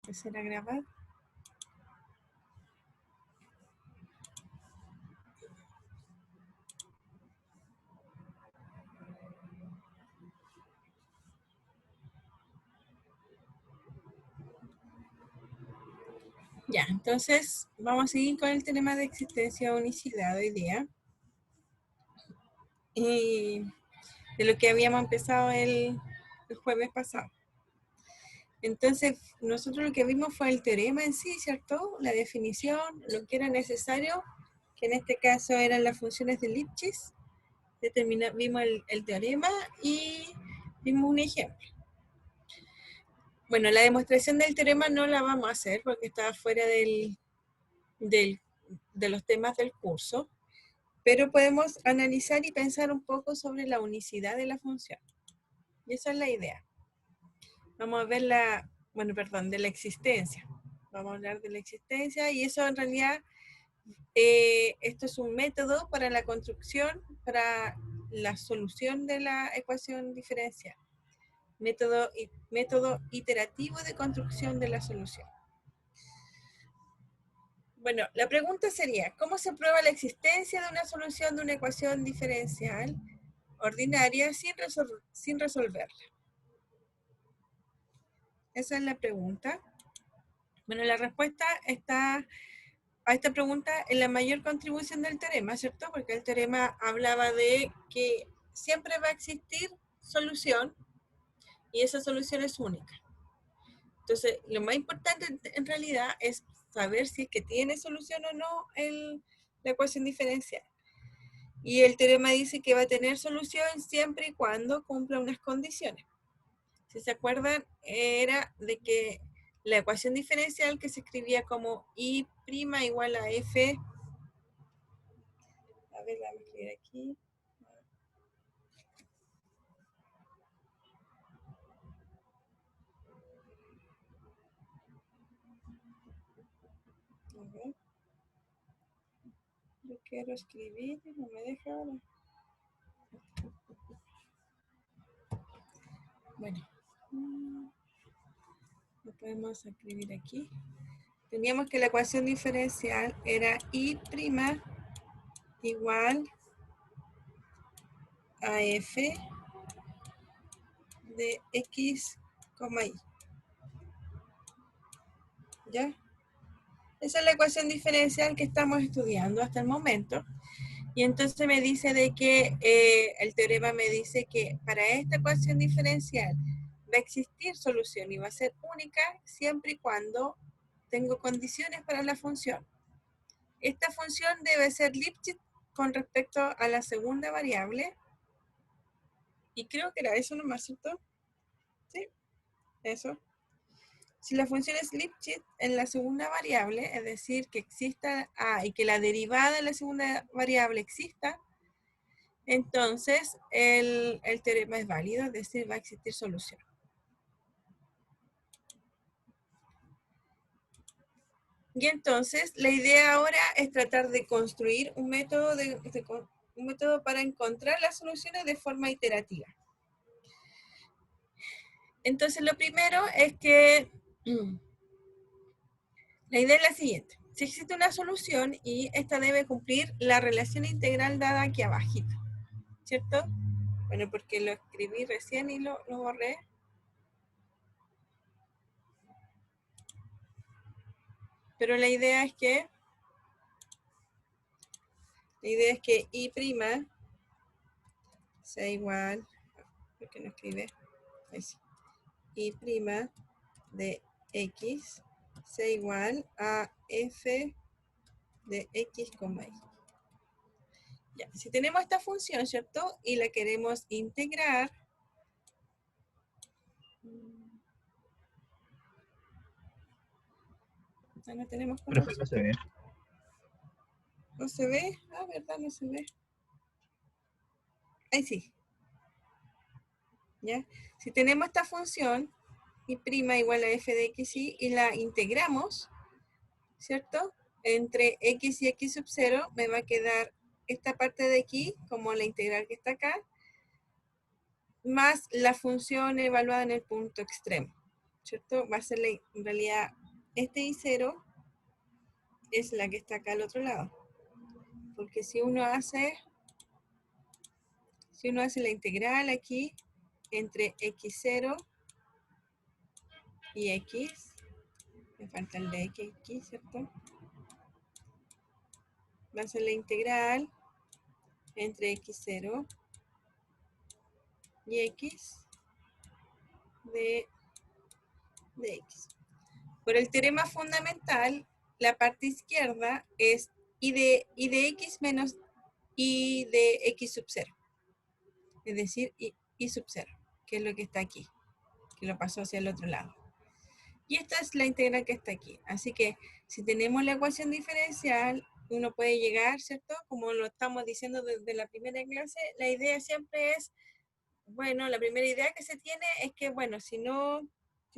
Empezar a grabar. Ya, entonces vamos a seguir con el tema de existencia o unicidad hoy día. Y de lo que habíamos empezado el jueves pasado. Entonces, nosotros lo que vimos fue el teorema en sí, ¿cierto? La definición, lo que era necesario, que en este caso eran las funciones de Lipschitz. Vimos el teorema y vimos un ejemplo. Bueno, la demostración del teorema no la vamos a hacer porque está fuera de los temas del curso, pero podemos analizar y pensar un poco sobre la unicidad de la función. Y esa es la idea. Vamos a ver de la existencia. Vamos a hablar de la existencia y eso en realidad, esto es un método para la construcción, para la solución de la ecuación diferencial. Método iterativo de construcción de la solución. Bueno, la pregunta sería, ¿cómo se prueba la existencia de una solución de una ecuación diferencial ordinaria sin resolverla? Esa es la pregunta. Bueno, la respuesta está a esta pregunta en la mayor contribución del teorema, ¿cierto? Porque el teorema hablaba de que siempre va a existir solución y esa solución es única. Entonces, lo más importante en realidad es saber si es que tiene solución o no la ecuación diferencial. Y el teorema dice que va a tener solución siempre y cuando cumpla unas condiciones. Si se acuerdan, era de que la ecuación diferencial que se escribía como I' igual a F. A ver, vamos a escribir aquí. A ver. Yo quiero escribir y no me deja ahora. Bueno. Lo podemos escribir aquí. Teníamos que la ecuación diferencial era I' igual a F de X, Y. ¿Ya? Esa es la ecuación diferencial que estamos estudiando hasta el momento. Y entonces me dice de que el teorema me dice que para esta ecuación diferencial va a existir solución y va a ser única siempre y cuando tengo condiciones para la función. Esta función debe ser Lipschitz con respecto a la segunda variable. Y creo que era eso nomás, ¿cierto? Sí, eso. Si la función es Lipschitz en la segunda variable, es decir, que exista A y que la derivada de la segunda variable exista, entonces el teorema es válido, es decir, va a existir solución. Y entonces la idea ahora es tratar de construir un método, un método para encontrar las soluciones de forma iterativa. Entonces lo primero es que la idea es la siguiente. Si existe una solución y esta debe cumplir la relación integral dada aquí abajito, ¿cierto? Bueno, porque lo escribí recién y lo borré. Pero la idea es que I' sea igual, ¿por qué no escribe? Eso. I' de X sea igual a F de X, Y. Ya, si tenemos esta función, ¿cierto? Y la queremos integrar, ya no tenemos cómo. Profe, no se ve. ¿No se ve? Ah, ¿verdad? No se ve. Ahí sí. ¿Ya? Si tenemos esta función, I' igual a F de X, y la integramos, ¿cierto? Entre X y X sub 0 me va a quedar esta parte de aquí, como la integral que está acá, más la función evaluada en el punto extremo, ¿cierto? Va a ser en realidad este I0 es la que está acá al otro lado. Porque si uno hace la integral aquí entre x0 y x, me falta el de x, ¿cierto? Va a ser la integral entre x0 y x de x. Por el teorema fundamental, la parte izquierda es y de x menos y de x sub 0. Es decir, y sub 0, que es lo que está aquí, que lo pasó hacia el otro lado. Y esta es la integral que está aquí. Así que si tenemos la ecuación diferencial, uno puede llegar, ¿cierto? Como lo estamos diciendo desde la primera clase, la idea siempre es, bueno, la primera idea que se tiene es que, bueno, si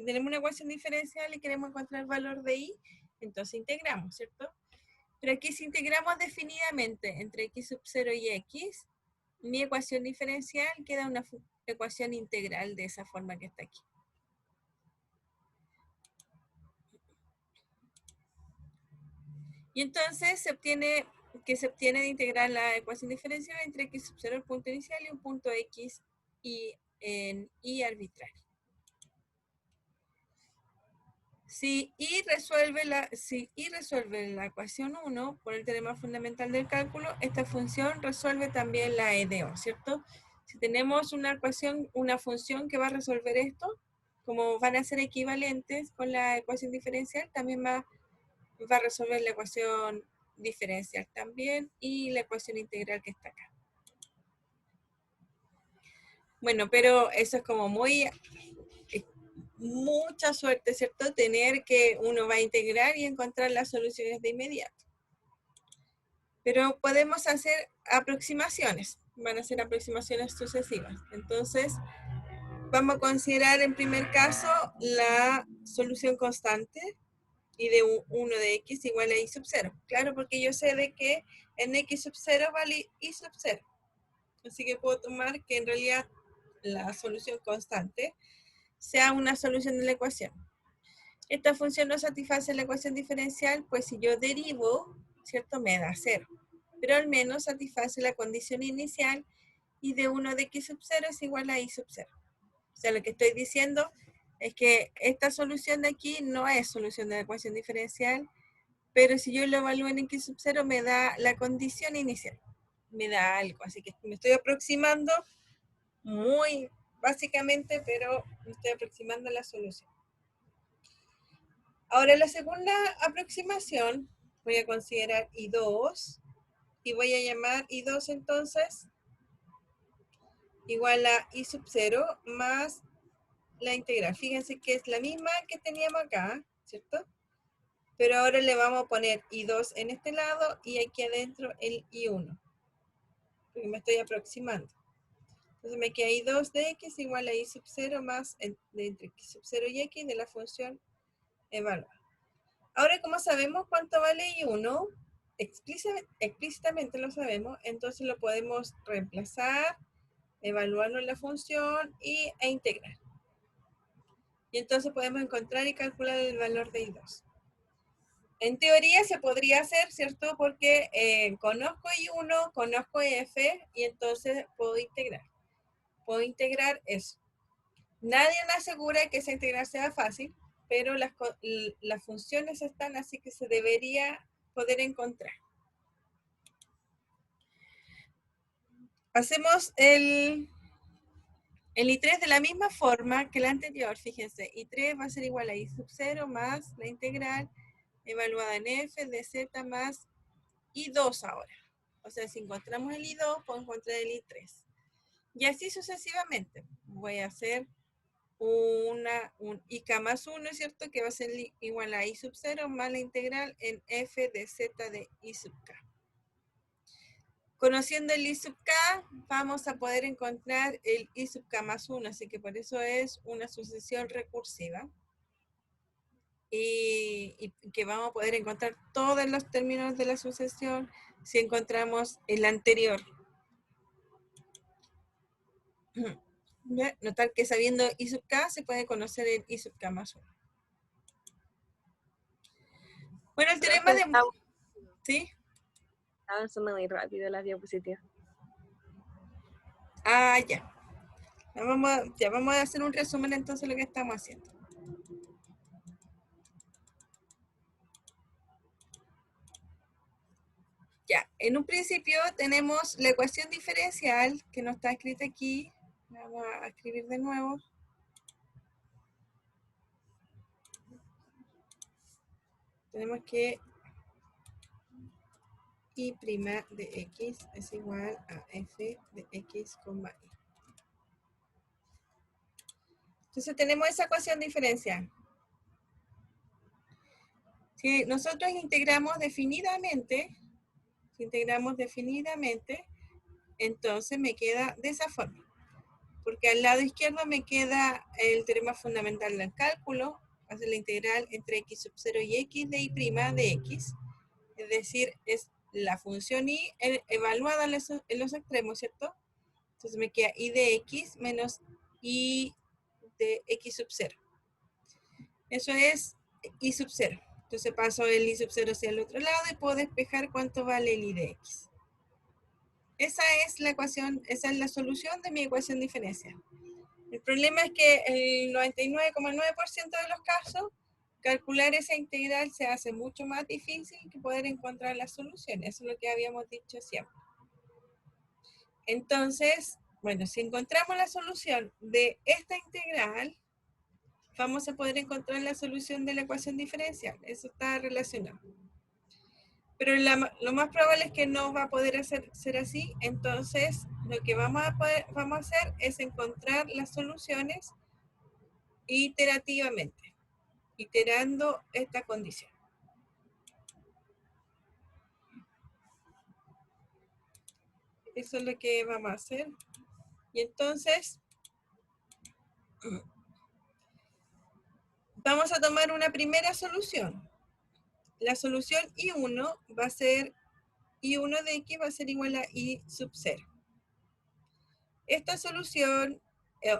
tenemos una ecuación diferencial y queremos encontrar el valor de y, entonces integramos, ¿cierto? Pero aquí si integramos definidamente entre x sub 0 y x, mi ecuación diferencial queda una ecuación integral de esa forma que está aquí. Y entonces se obtiene de integrar la ecuación diferencial entre x sub 0, el punto inicial, y un punto x y en y arbitrario. Si y resuelve la ecuación 1 por el teorema fundamental del cálculo, esta función resuelve también la EDO, ¿cierto? Si tenemos una función que va a resolver esto, como van a ser equivalentes con la ecuación diferencial, también va a resolver la ecuación diferencial también y la ecuación integral que está acá. Bueno, pero eso es como mucha suerte, ¿cierto? Tener que uno va a integrar y encontrar las soluciones de inmediato. Pero podemos hacer aproximaciones, van a ser aproximaciones sucesivas. Entonces, vamos a considerar en primer caso la solución constante y de 1 de x igual a y sub 0. Claro, porque yo sé de que en x sub 0 vale y sub 0. Así que puedo tomar que en realidad la solución constante sea una solución de la ecuación. Esta función no satisface la ecuación diferencial, pues si yo derivo, ¿cierto? Me da 0. Pero al menos satisface la condición inicial y de 1 de x sub 0 es igual a y sub 0. O sea, lo que estoy diciendo es que esta solución de aquí no es solución de la ecuación diferencial, pero si yo lo evalúo en x sub 0 me da la condición inicial, me da algo. Así que me estoy aproximando muy básicamente, pero me estoy aproximando a la solución. Ahora, la segunda aproximación voy a considerar I2 y voy a llamar I2 entonces igual a I sub 0 más la integral. Fíjense que es la misma que teníamos acá, ¿cierto? Pero ahora le vamos a poner I2 en este lado y aquí adentro el I1, porque me estoy aproximando. Entonces me queda I2 de x igual a I sub 0 más de entre x sub 0 y x de la función evaluar. Ahora, como sabemos cuánto vale I1, explícitamente lo sabemos, entonces lo podemos reemplazar, evaluarlo en la función e integrar. Y entonces podemos encontrar y calcular el valor de I2. En teoría se podría hacer, ¿cierto? Porque conozco I1, conozco F, y entonces puedo integrar. Puedo integrar eso. Nadie me asegura que esa integral sea fácil, pero las funciones están, así que se debería poder encontrar. Hacemos el I3 de la misma forma que el anterior, fíjense. I3 va a ser igual a I sub 0 más la integral evaluada en f de z más I2 ahora. O sea, si encontramos el I2, puedo encontrar el I3. Y así sucesivamente. Voy a hacer un IK más 1, ¿cierto? Que va a ser igual a I sub 0 más la integral en f de z de I sub k. Conociendo el I sub k, vamos a poder encontrar el I sub k más 1, así que por eso es una sucesión recursiva. Y que vamos a poder encontrar todos los términos de la sucesión si encontramos el anterior. Notar que sabiendo I sub k se puede conocer el I sub k más 1. Bueno, el Profe, teorema de... está ¿Sí? avanzando muy rápido las diapositivas. Ah, ya. Ya vamos a hacer un resumen entonces de lo que estamos haciendo. Ya, en un principio tenemos la ecuación diferencial que no está escrita aquí. Vamos a escribir de nuevo. Tenemos que y' de x es igual a f de x, y. Entonces tenemos esa ecuación diferencial. Si nosotros integramos definidamente, entonces me queda de esa forma. Porque al lado izquierdo me queda el teorema fundamental del cálculo, hace la integral entre x sub 0 y x de y' de x. Es decir, es la función y evaluada en los extremos, ¿cierto? Entonces me queda y de x menos y de x sub 0. Eso es y sub 0. Entonces paso el y sub 0 hacia el otro lado y puedo despejar cuánto vale el y de x. Esa es la ecuación, esa es la solución de mi ecuación diferencial. El problema es que el 99,9% de los casos, calcular esa integral se hace mucho más difícil que poder encontrar la solución. Eso es lo que habíamos dicho siempre. Entonces, bueno, si encontramos la solución de esta integral, vamos a poder encontrar la solución de la ecuación diferencial. Eso está relacionado. Pero lo más probable es que no va a poder ser así. Entonces, lo que vamos a hacer es encontrar las soluciones iterativamente, iterando esta condición. Eso es lo que vamos a hacer. Y entonces, vamos a tomar una primera solución. La solución I1 va a ser, I1 de X va a ser igual a I sub 0. Esta solución,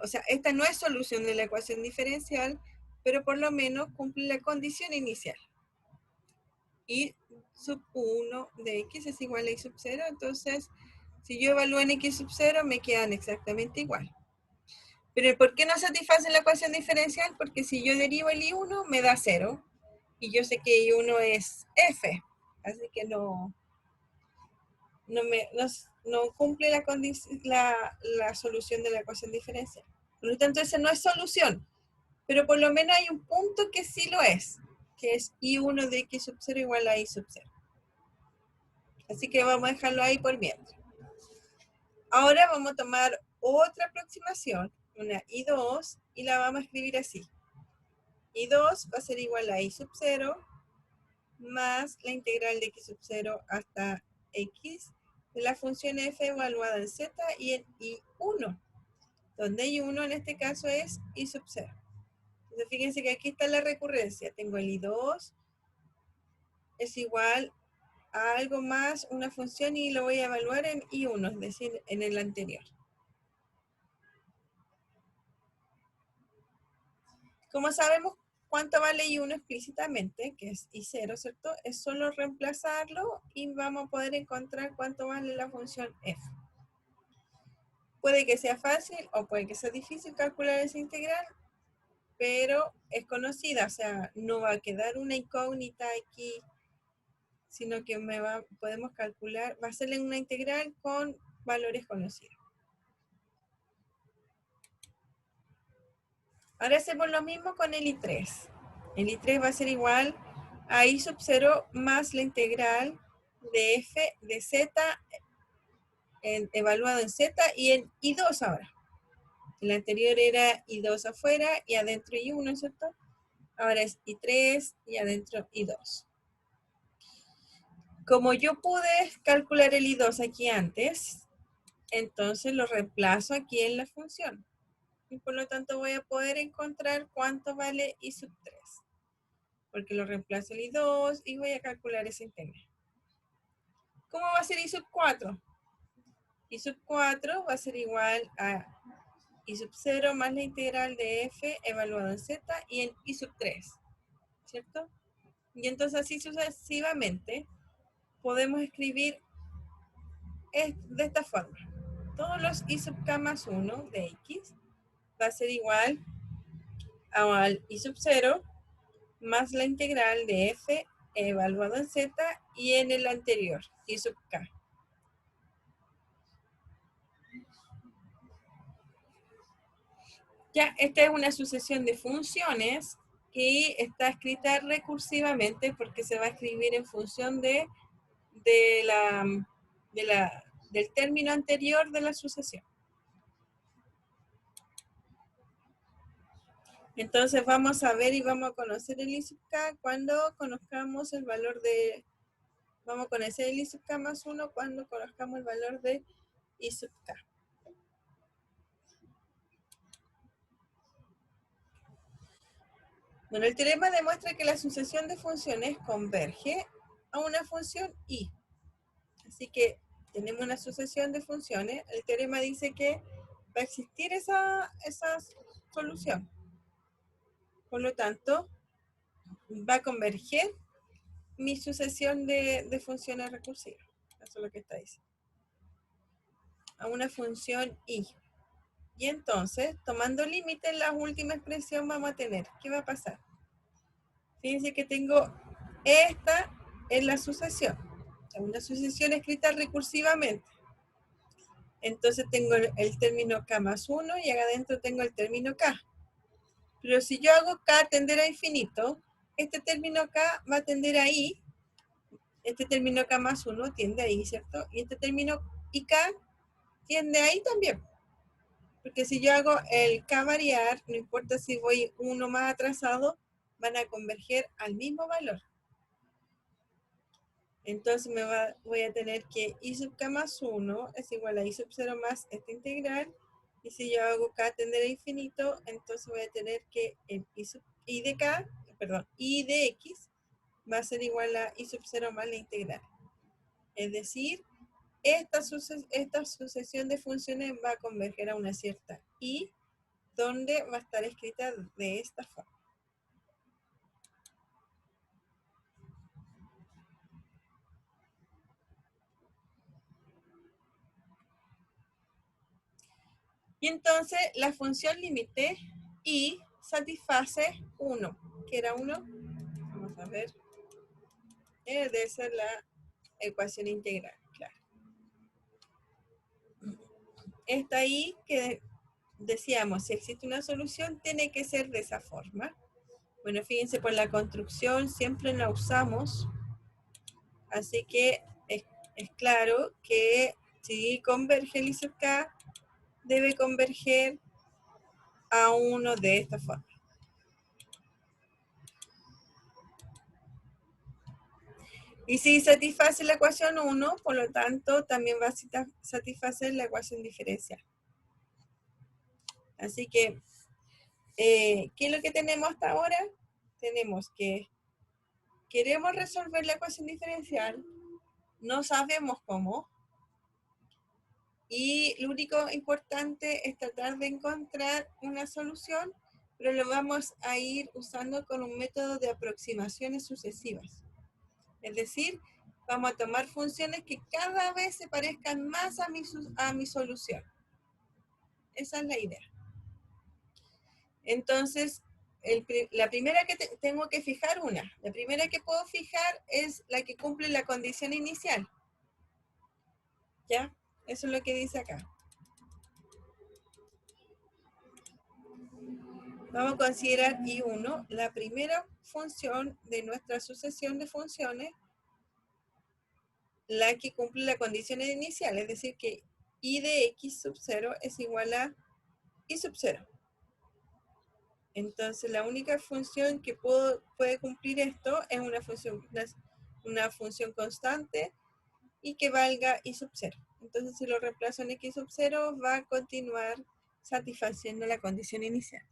o sea, esta no es solución de la ecuación diferencial, pero por lo menos cumple la condición inicial. I sub 1 de X es igual a I sub 0, entonces, si yo evalúo en X sub 0, me quedan exactamente igual. Pero ¿por qué no satisface la ecuación diferencial? Porque si yo derivo el I1, me da 0. Y yo sé que I1 es F. Así que no cumple la solución de la ecuación diferencial. Por lo tanto, esa no es solución. Pero por lo menos hay un punto que sí lo es, que es I1 de X sub 0 igual a I sub 0. Así que vamos a dejarlo ahí por mientras. Ahora vamos a tomar otra aproximación, una I2, y la vamos a escribir así. I2 va a ser igual a I sub 0 más la integral de X sub 0 hasta X de la función f evaluada en z y en I1, donde I1 en este caso es I sub 0. Entonces fíjense que aquí está la recurrencia. Tengo el I2 es igual a algo más una función y lo voy a evaluar en I1, es decir, en el anterior. Como sabemos cuánto vale I1 explícitamente, que es I0, ¿cierto? Es solo reemplazarlo y vamos a poder encontrar cuánto vale la función f. Puede que sea fácil o puede que sea difícil calcular esa integral, pero es conocida, o sea, no va a quedar una incógnita aquí, sino que podemos calcular, va a ser una integral con valores conocidos. Ahora hacemos lo mismo con el I3. El I3 va a ser igual a I sub 0 más la integral de f de z evaluado en z y en I2 ahora. El anterior era I2 afuera y adentro I1, ¿cierto? Ahora es I3 y adentro I2. Como yo pude calcular el I2 aquí antes, entonces lo reemplazo aquí en la función. Y por lo tanto voy a poder encontrar cuánto vale I sub 3. Porque lo reemplazo el I2 y voy a calcular esa integral. ¿Cómo va a ser I sub 4? I sub 4 va a ser igual a I sub 0 más la integral de f evaluado en z y en I sub 3. ¿Cierto? Y entonces así sucesivamente podemos escribir de esta forma. Todos los I sub k más 1 de x va a ser igual al I sub 0 más la integral de f evaluado en z y en el anterior, I sub k. Ya, esta es una sucesión de funciones que está escrita recursivamente porque se va a escribir en función del término anterior de la sucesión. Entonces vamos a ver y vamos a conocer el I sub k cuando conozcamos el valor de... Vamos a conocer el I sub k más 1 cuando conozcamos el valor de I sub k. Bueno, el teorema demuestra que la sucesión de funciones converge a una función I. Así que tenemos una sucesión de funciones. El teorema dice que va a existir esa solución. Por lo tanto, va a converger mi sucesión de funciones recursivas. Eso es lo que está diciendo. A una función I. Y entonces, tomando límite en la última expresión, vamos a tener, ¿qué va a pasar? Fíjense que tengo esta en la sucesión. Una sucesión escrita recursivamente. Entonces tengo el término k más 1 y acá adentro tengo el término k. Pero si yo hago k tender a infinito, este término k va a tender a i. Este término k más 1 tiende a i, ¿cierto? Y este término ik tiende a i también. Porque si yo hago el k variar, no importa si voy uno más atrasado, van a converger al mismo valor. Entonces voy a tener que I sub k más 1 es igual a I sub 0 más esta integral. Y si yo hago k tender a infinito, entonces voy a tener que el I de k, perdón, I de x va a ser igual a I sub 0 más la integral. Es decir, esta sucesión de funciones va a converger a una cierta I, donde va a estar escrita de esta forma. Y entonces la función límite I satisface 1. ¿Qué era 1? Vamos a ver. Debe ser la ecuación integral, claro. Esta I que decíamos, si existe una solución, tiene que ser de esa forma. Bueno, fíjense, por la construcción siempre la usamos. Así que es claro que si converge el I sub k, debe converger a 1 de esta forma. Y si satisface la ecuación 1, por lo tanto, también va a satisfacer la ecuación diferencial. Así que, ¿qué es lo que tenemos hasta ahora? Tenemos que queremos resolver la ecuación diferencial, no sabemos cómo, y lo único importante es tratar de encontrar una solución, pero lo vamos a ir usando con un método de aproximaciones sucesivas. Es decir, vamos a tomar funciones que cada vez se parezcan más a mi solución. Esa es la idea. Entonces, la primera que tengo que fijar la primera que puedo fijar es la que cumple la condición inicial. ¿Ya? Eso es lo que dice acá. Vamos a considerar I1, la primera función de nuestra sucesión de funciones, la que cumple la condición inicial, es decir, que I de x sub 0 es igual a I sub 0. Entonces, la única función que puede cumplir esto es una función constante y que valga I sub 0. Entonces, si lo reemplazo en x sub 0, va a continuar satisfaciendo la condición inicial.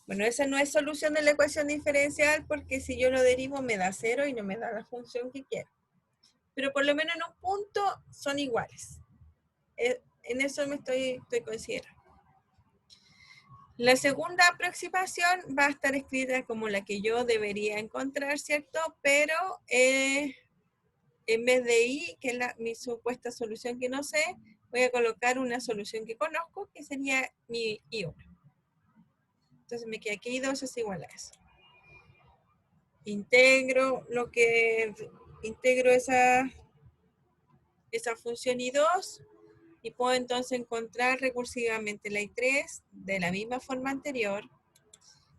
Bueno, esa no es solución de la ecuación diferencial porque si yo lo derivo me da 0 y no me da la función que quiero. Pero por lo menos en un punto son iguales. En eso me estoy considerando. La segunda aproximación va a estar escrita como la que yo debería encontrar, ¿cierto? Pero en vez de I, que es mi supuesta solución que no sé, voy a colocar una solución que conozco, que sería mi I1. Entonces me queda que I2 es igual a eso. Integro esa función I2 y puedo entonces encontrar recursivamente la I3 de la misma forma anterior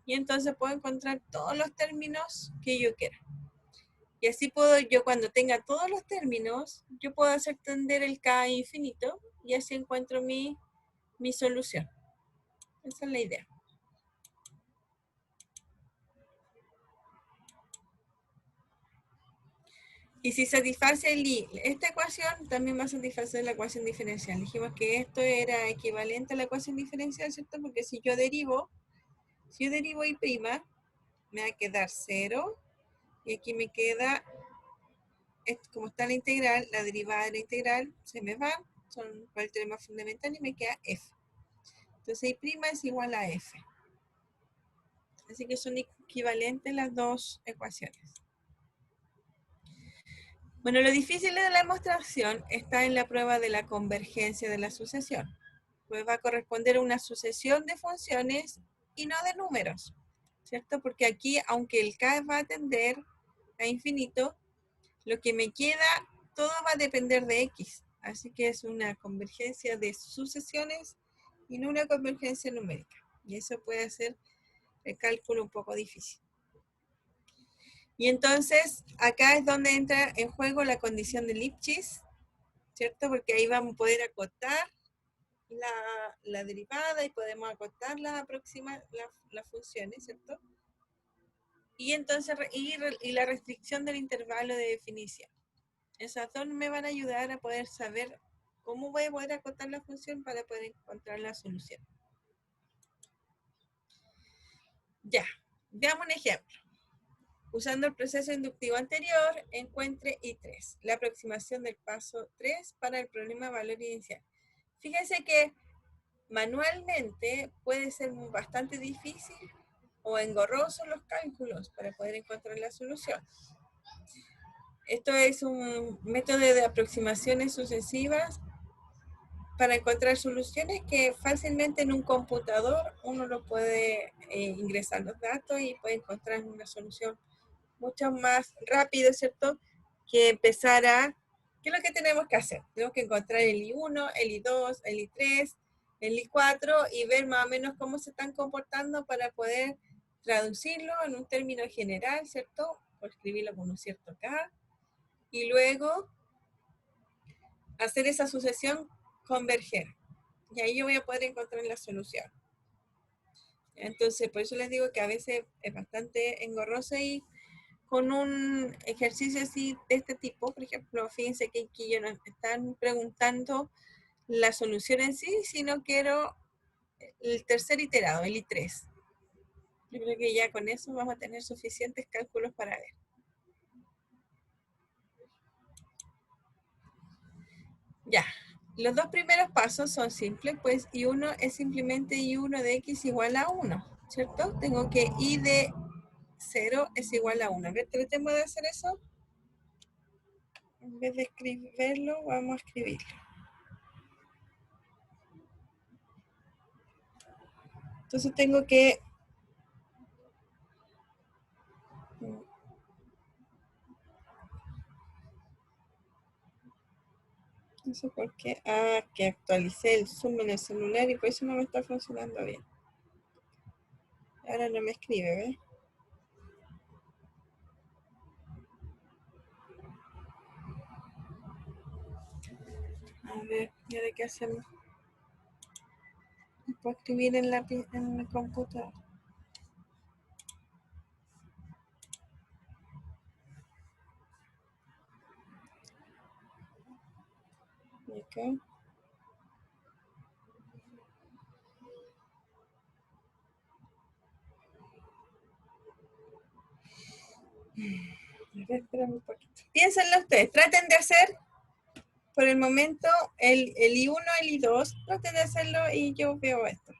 y entonces puedo encontrar todos los términos que yo quiera. Y así puedo yo, cuando tenga todos los términos, yo puedo hacer tender el K infinito y así encuentro mi solución. Esa es la idea. Y si satisface esta ecuación, también va a satisfacer la ecuación diferencial. Dijimos que esto era equivalente a la ecuación diferencial, ¿cierto? Porque si yo derivo y', me va a quedar 0. Y aquí me queda, como está la integral, la derivada de la integral se me va, son el teorema fundamental y me queda f. Entonces I' es igual a f. Así que son equivalentes las dos ecuaciones. Bueno, lo difícil de la demostración está en la prueba de la convergencia de la sucesión. Pues va a corresponder a una sucesión de funciones y no de números, ¿cierto? Porque aquí, aunque el K va a tender a infinito, lo que me queda, todo va a depender de X. Así que es una convergencia de sucesiones y no una convergencia numérica. Y eso puede hacer el cálculo un poco difícil. Y entonces, acá es donde entra en juego la condición de Lipschitz, ¿cierto? Porque ahí vamos a poder acotar la derivada y podemos acotar las funciones, ¿cierto? Y entonces, y la restricción del intervalo de definición. Esas dos me van a ayudar a poder saber cómo voy a poder acotar la función para poder encontrar la solución. Ya, veamos un ejemplo. Usando el proceso inductivo anterior, encuentre I3, la aproximación del paso 3 para el problema valor inicial. Fíjense que manualmente puede ser bastante difícil o engorroso los cálculos para poder encontrar la solución. Esto es un método de aproximaciones sucesivas para encontrar soluciones que fácilmente en un computador uno lo puede ingresar los datos y puede encontrar una solución mucho más rápido, ¿cierto? Que empezar ¿qué es lo que tenemos que hacer? Tenemos que encontrar el I1, el I2, el I3, el I4 y ver más o menos cómo se están comportando para poder traducirlo en un término general, ¿cierto? O escribirlo con un cierto K. Y luego hacer esa sucesión converger. Y ahí yo voy a poder encontrar la solución. Entonces, por eso les digo que a veces es bastante engorroso y con un ejercicio así de este tipo, por ejemplo, fíjense que aquí ya nos están preguntando la solución en sí, sino quiero el tercer iterado, el I3. Yo creo que ya con eso vamos a tener suficientes cálculos para ver. Ya, los dos primeros pasos son simples, pues I1 es simplemente I1 de X igual a 1, ¿cierto? Tengo que I de 0 es igual a 1. A ver, tratemos de hacer eso. En vez de escribirlo, vamos a escribirlo. Entonces tengo que... No sé por qué. Ah, que actualicé el Zoom en el celular y por eso no me está funcionando bien. Ahora no me escribe, ¿ves? A ver, ¿y ahora qué hacemos? Puedo escribir en el computador. Okay. A ver, espérame un poquito. Piénsenlo ustedes, traten de hacer por el momento el I1, el I2, traten de hacerlo y yo veo esto.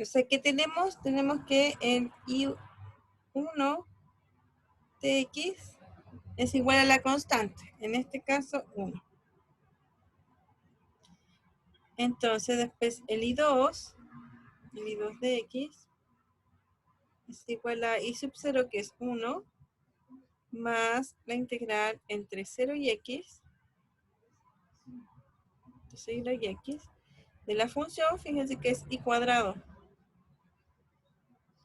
O sea, ¿qué tenemos? Tenemos que el I1 de X es igual a la constante. En este caso, 1. Entonces, después el I2 de X es igual a I sub 0, que es 1, más la integral entre 0 y X, entonces y X, de la función, fíjense que es I cuadrado.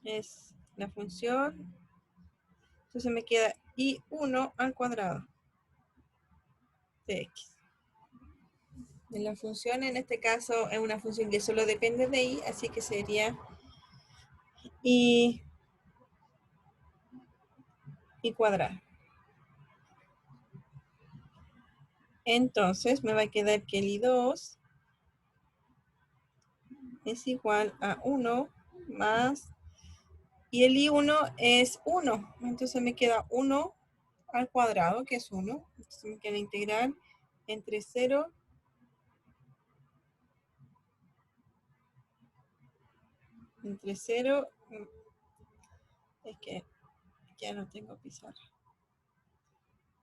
Es la función, entonces me queda I1 al cuadrado de X. De la función, en este caso, es una función que solo depende de I, así que sería I cuadrado. Entonces me va a quedar que el I2 es igual a 1 más, y el I1 es 1, entonces me queda 1 al cuadrado, que es 1, entonces me queda integral entre 0 es que ya no tengo pizarra,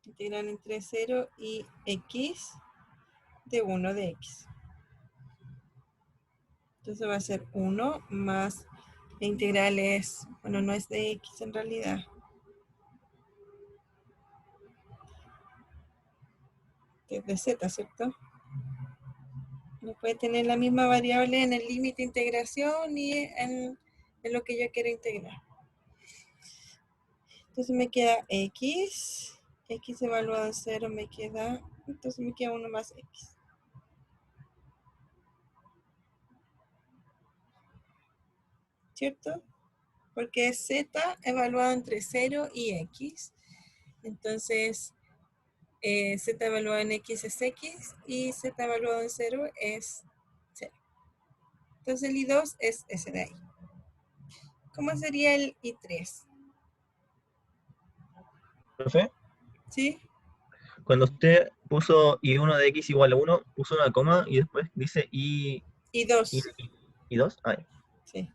integral entre 0 y X de 1 de X. Entonces va a ser 1 más, la integral es, bueno, no es de X en realidad. Es de Z, ¿cierto? No puede tener la misma variable en el límite de integración y en lo que yo quiero integrar. Entonces me queda X evaluado en 0 me queda, entonces me queda 1 más X. ¿Cierto? Porque es Z evaluado entre 0 y X. Entonces, Z evaluado en X es X y Z evaluado en 0 es 0. Entonces el I2 es ese de ahí. ¿Cómo sería el I3? Profe, ¿Sí? cuando usted puso I1 de X igual a 1, puso una coma y después dice I2. I2. Ay. Sí.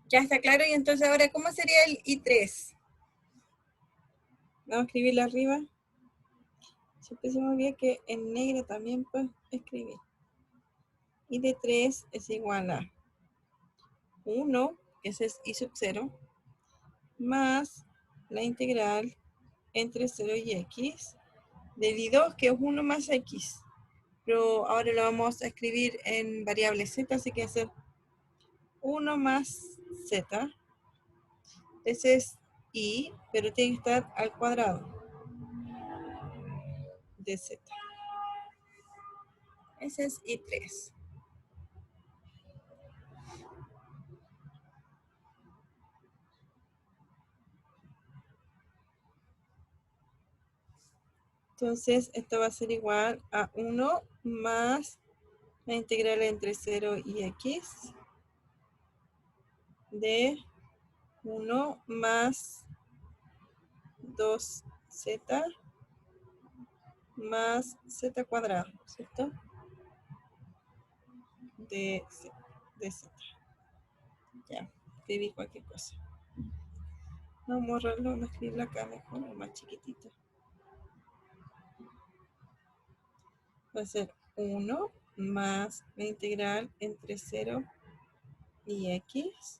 Ya está claro. Y entonces ahora, ¿cómo sería el I3? Vamos a escribirlo arriba. Siempre se me olvida que en negro también puedo escribir. I de 3 es igual a 1, que ese es I sub 0, más la integral entre 0 y X del I2, que es 1 más X. Pero ahora lo vamos a escribir en variable Z, así que va a ser 1 más Z. Ese es I, pero tiene que estar al cuadrado de Z. Ese es I3. Entonces, esto va a ser igual a 1 más la integral entre 0 y X de 1 más 2Z más Z cuadrado, ¿cierto? De Z. Ya, escribí cualquier cosa. No, borrarlo, no escribirlo acá mejor, más chiquitito. Va a ser 1 más la integral entre 0 y X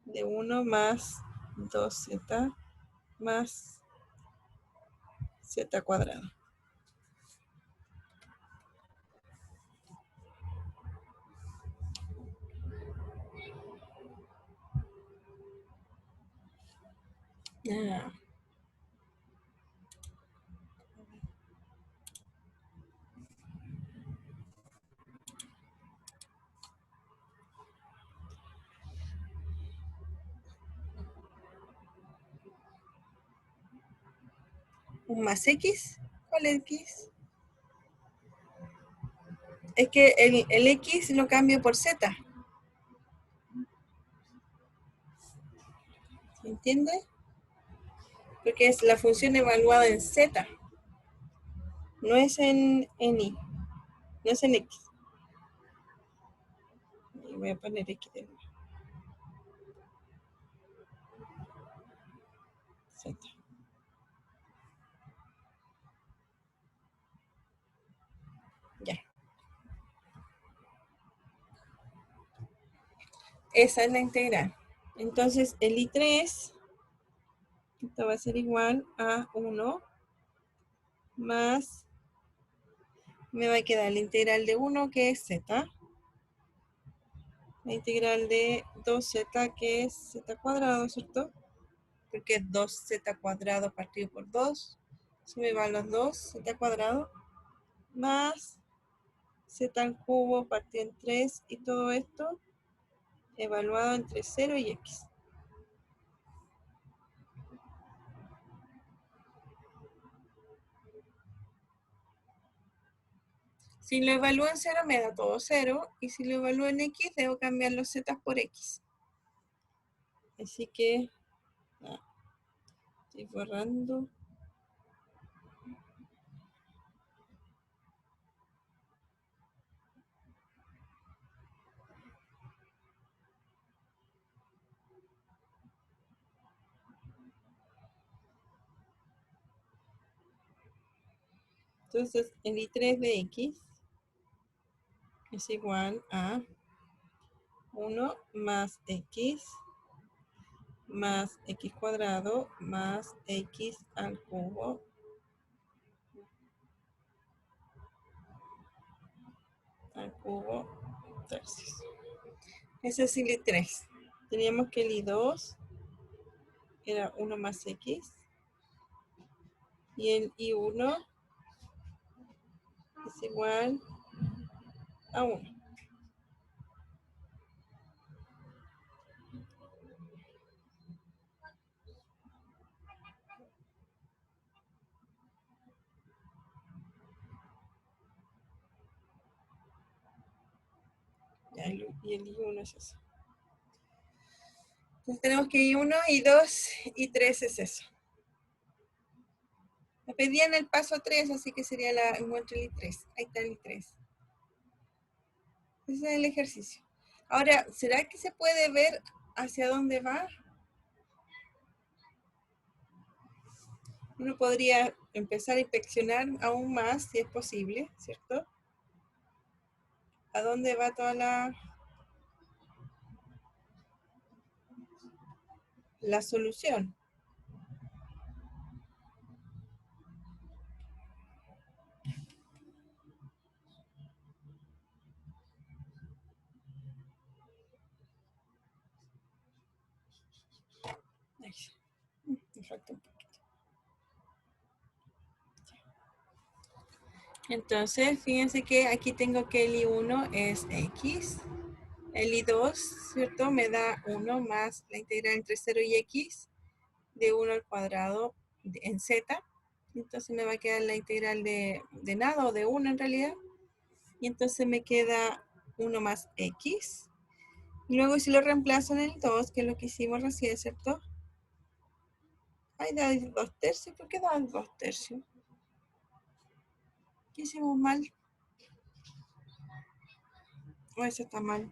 de 1 más 2Z más z cuadrado. Ya. ¿Un más x? ¿Cuál es x? Es que el x lo cambio por z. ¿Se entiende? Porque es la función evaluada en z. No es en y. No es en x. Y voy a poner x de nuevo. Z. Ya. Esa es la integral. Entonces, el I3, esto va a ser igual a 1 más, me va a quedar la integral de 1, que es z. La integral de 2z, que es z cuadrado, ¿cierto? Porque es 2z cuadrado partido por 2. Eso me va a los 2, z cuadrado, más z al cubo partido en 3, y todo esto evaluado entre 0 y x. Si lo evalúo en 0 me da todo 0, y si lo evalúo en x debo cambiar los z por x. Así que estoy borrando. Entonces el I3 de x es igual a 1 más x cuadrado más x al cubo tercios. Ese es el I3. Teníamos que el I2 era 1 más x y el I1 es igual a 1. Y el I1 es eso. Entonces tenemos que I1, I2, I3 es eso. Me pedían el paso 3, así que sería la encuentro el I3. Ahí está el I3. Ese es el ejercicio. Ahora, ¿será que se puede ver hacia dónde va? Uno podría empezar a inspeccionar aún más, si es posible, ¿cierto? ¿A dónde va toda la solución? Ay, me falta un poquito. Entonces, fíjense que aquí tengo que el I1 es x. El I2, ¿cierto? Me da 1 más la integral entre 0 y x de 1 al cuadrado en z. Entonces me va a quedar la integral de nada, o de 1 en realidad. Y entonces me queda 1 más x. Y luego si lo reemplazo en el 2, que es lo que hicimos recién, ¿cierto? Ay, da 2 tercios. ¿Por qué da 2 tercios? ¿Qué hicimos mal? O eso está mal.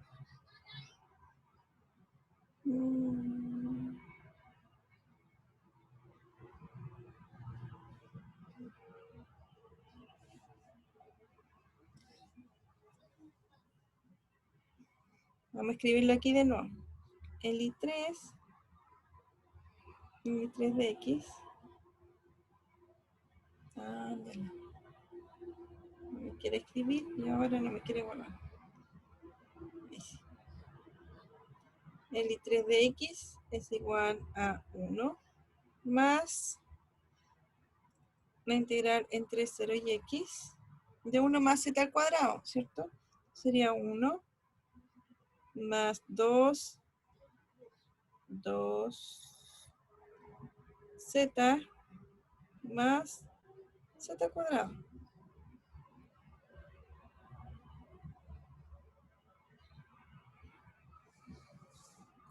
Vamos a escribirlo aquí de nuevo. El I3 de x Ándale. No me quiere escribir y ahora no me quiere borrar. El I3 de X es igual a 1 más la integral entre 0 y X de 1 más z al cuadrado, ¿cierto? Sería 1 más 2 z más z al cuadrado.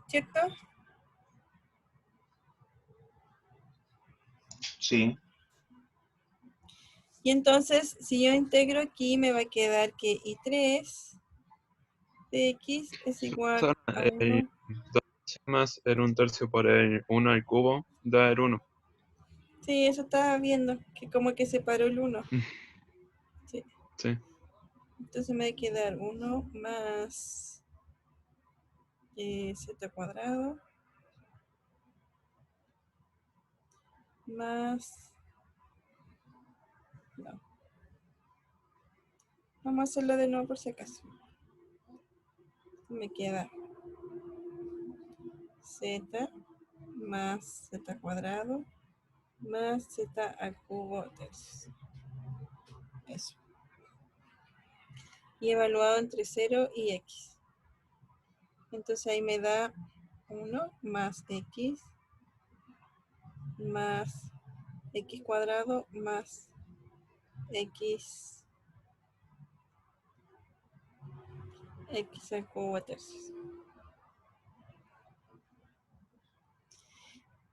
¿Cierto? Sí. Y entonces, si yo integro aquí, me va a quedar que I3 de X es igual Son a el 1. 2 más el 1/3 por el 1 al cubo da el 1. Sí, eso estaba viendo, que como que separó el 1. Sí. Sí. Entonces me va a quedar 1 más z cuadrado más... No. Vamos a hacerlo de nuevo por si acaso. Me queda z más z cuadrado más z al cubo tercios. Eso. Y evaluado entre 0 y x. Entonces ahí me da 1 más x cuadrado más x al cubo tercios.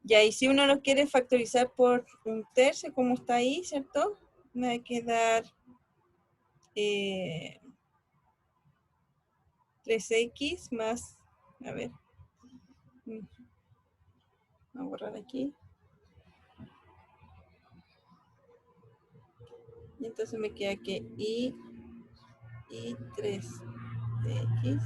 Ya, y si uno lo quiere factorizar por un tercio, como está ahí, ¿cierto? Me va a quedar 3x más, a ver, voy a borrar aquí. Y entonces me queda que i3 de x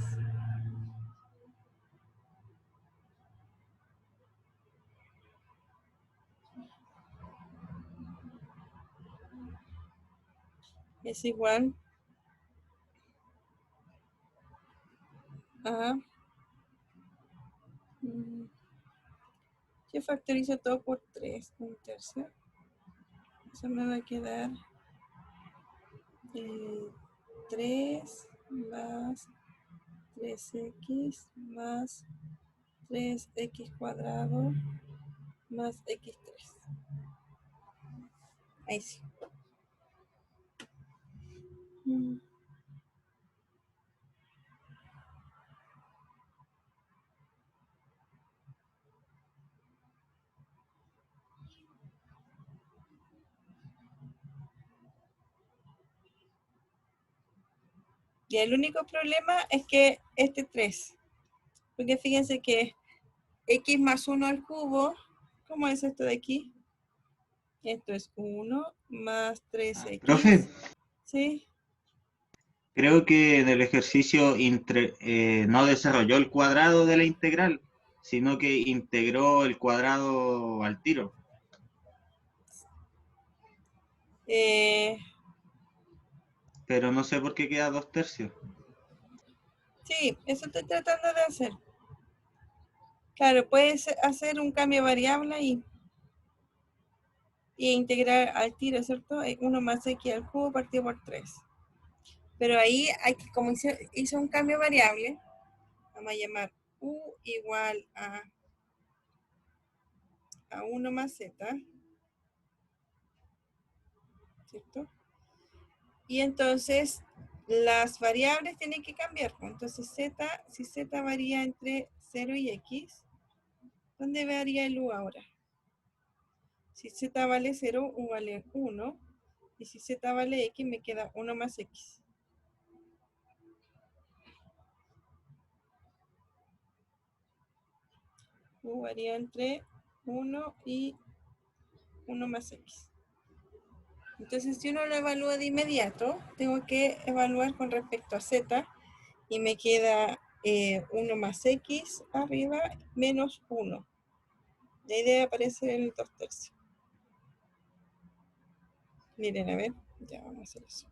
es igual a... yo factorizo todo por 3, un tercio. Eso me va a quedar 3 más 3x más 3x cuadrado más x3. Ahí sí. Y el único problema es que este 3, porque fíjense que x más 1 al cubo, ¿cómo es esto de aquí? Esto es 1 más 3x. Profe, ¿Sí? creo que en el ejercicio no desarrolló el cuadrado de la integral, sino que integró el cuadrado al tiro. Pero no sé por qué queda 2/3. Sí, eso estoy tratando de hacer. Claro, puedes hacer un cambio de variable y integrar al tiro, ¿cierto? 1 más x al cubo partido por 3. Pero ahí hay que, como hice un cambio de variable, vamos a llamar u igual a 1 más z, ¿cierto? Y entonces las variables tienen que cambiar. Entonces z, si z varía entre 0 y x, ¿dónde varía el u ahora? Si z vale 0, u vale 1. Y si z vale x, me queda 1 más x. U varía entre 1 y 1 más x. Entonces, si uno lo evalúa de inmediato, tengo que evaluar con respecto a z y me queda 1 más x arriba menos 1. Y ahí debe aparecer el 2/3. Miren, a ver, ya vamos a hacer eso.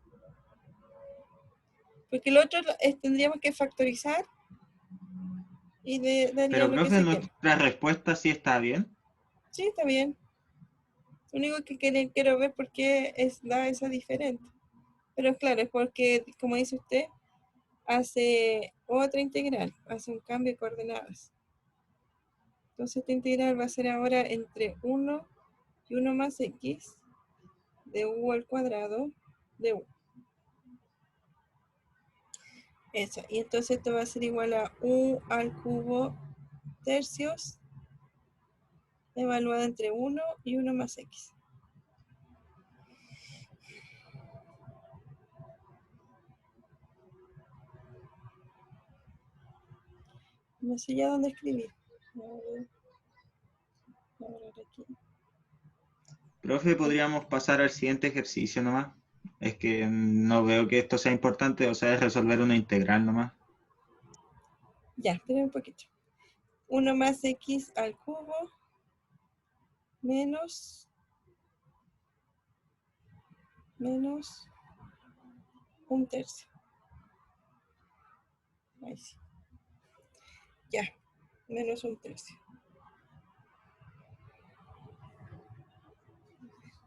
Porque el otro tendríamos que factorizar y daría Pero, lo que profe, se quiere. nuestra respuesta sí está bien. Sí, está bien. Lo único que quiero ver por qué da esa diferente. Pero claro, es porque, como dice usted, hace otra integral, hace un cambio de coordenadas. Entonces esta integral va a ser ahora entre 1 y 1 más x de u al cuadrado de u. Eso. Y entonces esto va a ser igual a u al cubo tercios evaluado entre 1 y 1 más x. No sé ya dónde escribir. A ver aquí. Profe, podríamos pasar al siguiente ejercicio nomás. Es que no veo que esto sea importante, o sea, es resolver una integral nomás. Ya, esperen un poquito. 1 más x al cubo menos un tercio. Ahí sí. Ya, menos un tercio.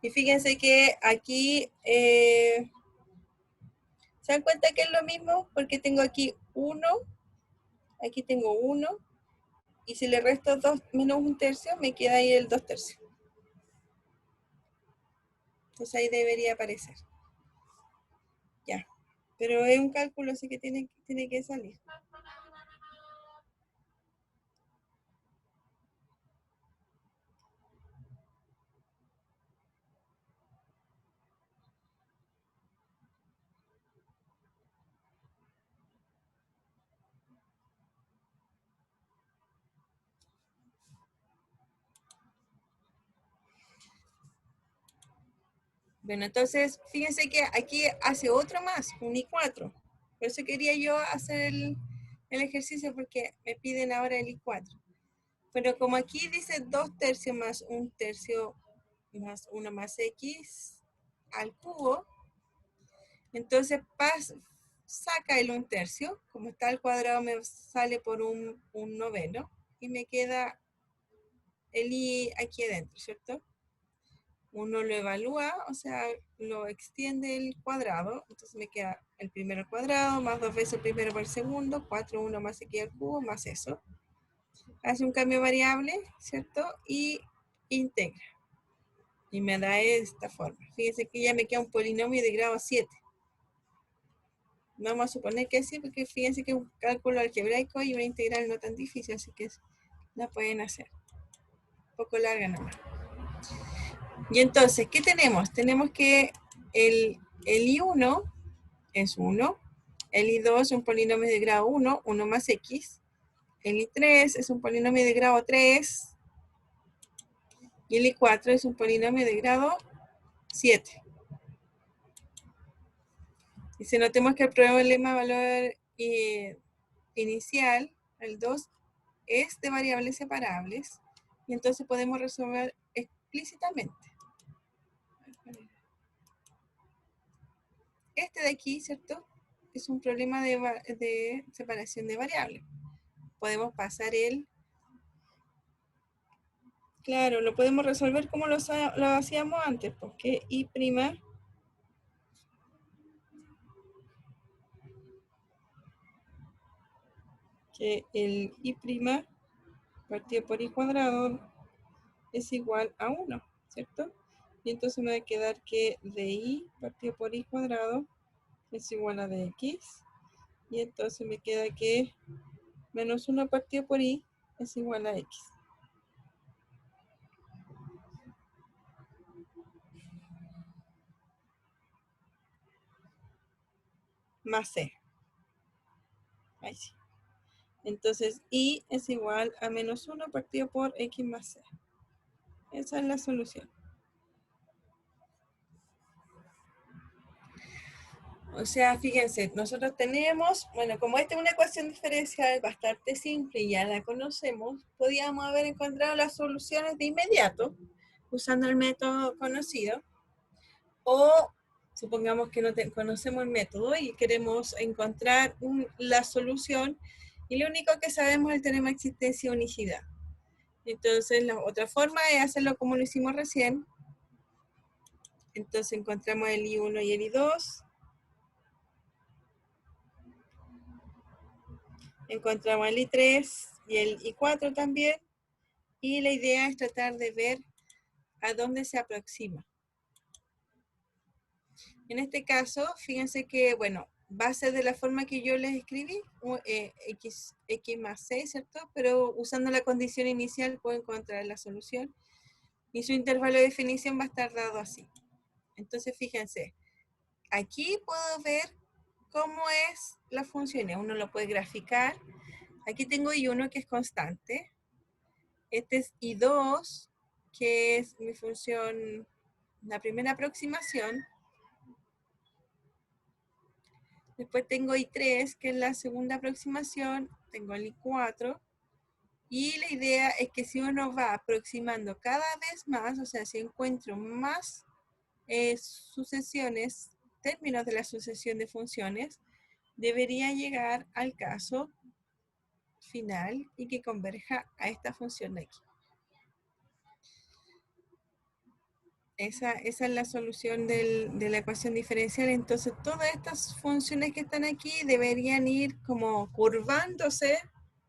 Y fíjense que aquí, ¿se dan cuenta que es lo mismo? Porque tengo aquí 1, aquí tengo 1, y si le resto 2 menos un tercio, me queda ahí el 2 tercios. Entonces ahí debería aparecer. Ya, pero es un cálculo, así que tiene que salir. Bueno, entonces, fíjense que aquí hace otro más, un I4. Por eso quería yo hacer el ejercicio, porque me piden ahora el I4. Pero como aquí dice 2 tercios más 1 tercio más 1 más x al cubo, entonces saca el 1 tercio, como está al cuadrado me sale por un noveno, y me queda el I aquí adentro, ¿cierto? Uno lo evalúa, o sea, lo extiende el cuadrado, entonces me queda el primero al cuadrado, más 2 veces el primero por el segundo, 4, 1 más x al cubo, más eso. Hace un cambio variable, ¿cierto? Y integra. Y me da esta forma. Fíjense que ya me queda un polinomio de grado 7. Vamos a suponer que sí, porque fíjense que es un cálculo algebraico y una integral no tan difícil, así que la pueden hacer. Un poco larga nomás. Y entonces, ¿qué tenemos? Tenemos que el I1 es 1, el I2 es un polinomio de grado 1, 1 más x, el I3 es un polinomio de grado 3, y el I4 es un polinomio de grado 7. Y si notemos que el problema de valor inicial, el 2, es de variables separables, y entonces podemos resolver explícitamente. Este de aquí, ¿cierto? Es un problema de separación de variables. Podemos pasar claro, lo podemos resolver como lo hacíamos antes, porque I', que el I' partido por I cuadrado es igual a 1, ¿cierto? Y entonces me va a quedar que dI partido por I cuadrado es igual a dx. Y entonces me queda que menos 1 partido por I es igual a x. Más c. Ahí sí. Entonces I es igual a menos 1 partido por x más c. Esa es la solución. O sea, fíjense, nosotros tenemos, bueno, como esta es una ecuación diferencial bastante simple y ya la conocemos, podíamos haber encontrado las soluciones de inmediato usando el método conocido, O supongamos que no conocemos el método y queremos encontrar la solución y lo único que sabemos es el teorema de existencia y unicidad. Entonces, la otra forma es hacerlo como lo hicimos recién. Entonces, encontramos el I1 y el I2. Encontramos el I3 y el I4 también. Y la idea es tratar de ver a dónde se aproxima. En este caso, fíjense que, bueno, va a ser de la forma que yo les escribí, x más 6, ¿cierto? Pero usando la condición inicial puedo encontrar la solución. Y su intervalo de definición va a estar dado así. Entonces, fíjense, aquí puedo ver cómo es la función. Uno lo puede graficar. Aquí tengo I1 que es constante. Este es I2, que es mi función, la primera aproximación. Después tengo I3, que es la segunda aproximación. Tengo el I4. Y la idea es que si uno va aproximando cada vez más, o sea, si encuentro más sucesiones, términos de la sucesión de funciones, debería llegar al caso final y que converja a esta función de aquí. Esa es la solución de la ecuación diferencial. Entonces, todas estas funciones que están aquí deberían ir como curvándose,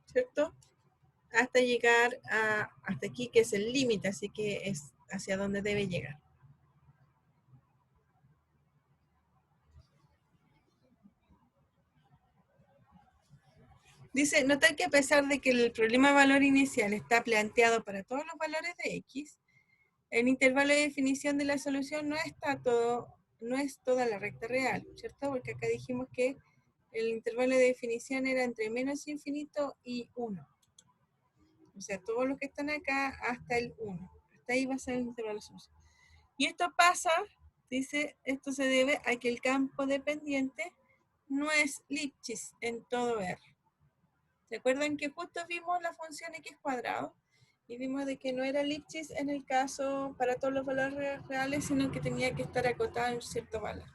¿cierto? Hasta llegar hasta aquí, que es el límite, así que es hacia donde debe llegar. Dice, notar que a pesar de que el problema de valor inicial está planteado para todos los valores de X, el intervalo de definición de la solución no es toda la recta real, ¿cierto? Porque acá dijimos que el intervalo de definición era entre menos infinito y 1. O sea, todos los que están acá hasta el 1. Hasta ahí va a ser el intervalo de solución. Y esto pasa, dice, esto se debe a que el campo dependiente no es Lipschitz en todo R. ¿Se acuerdan que justo vimos la función x cuadrado? Y vimos de que no era Lipschitz en el caso para todos los valores reales, sino que tenía que estar acotado en cierto valor.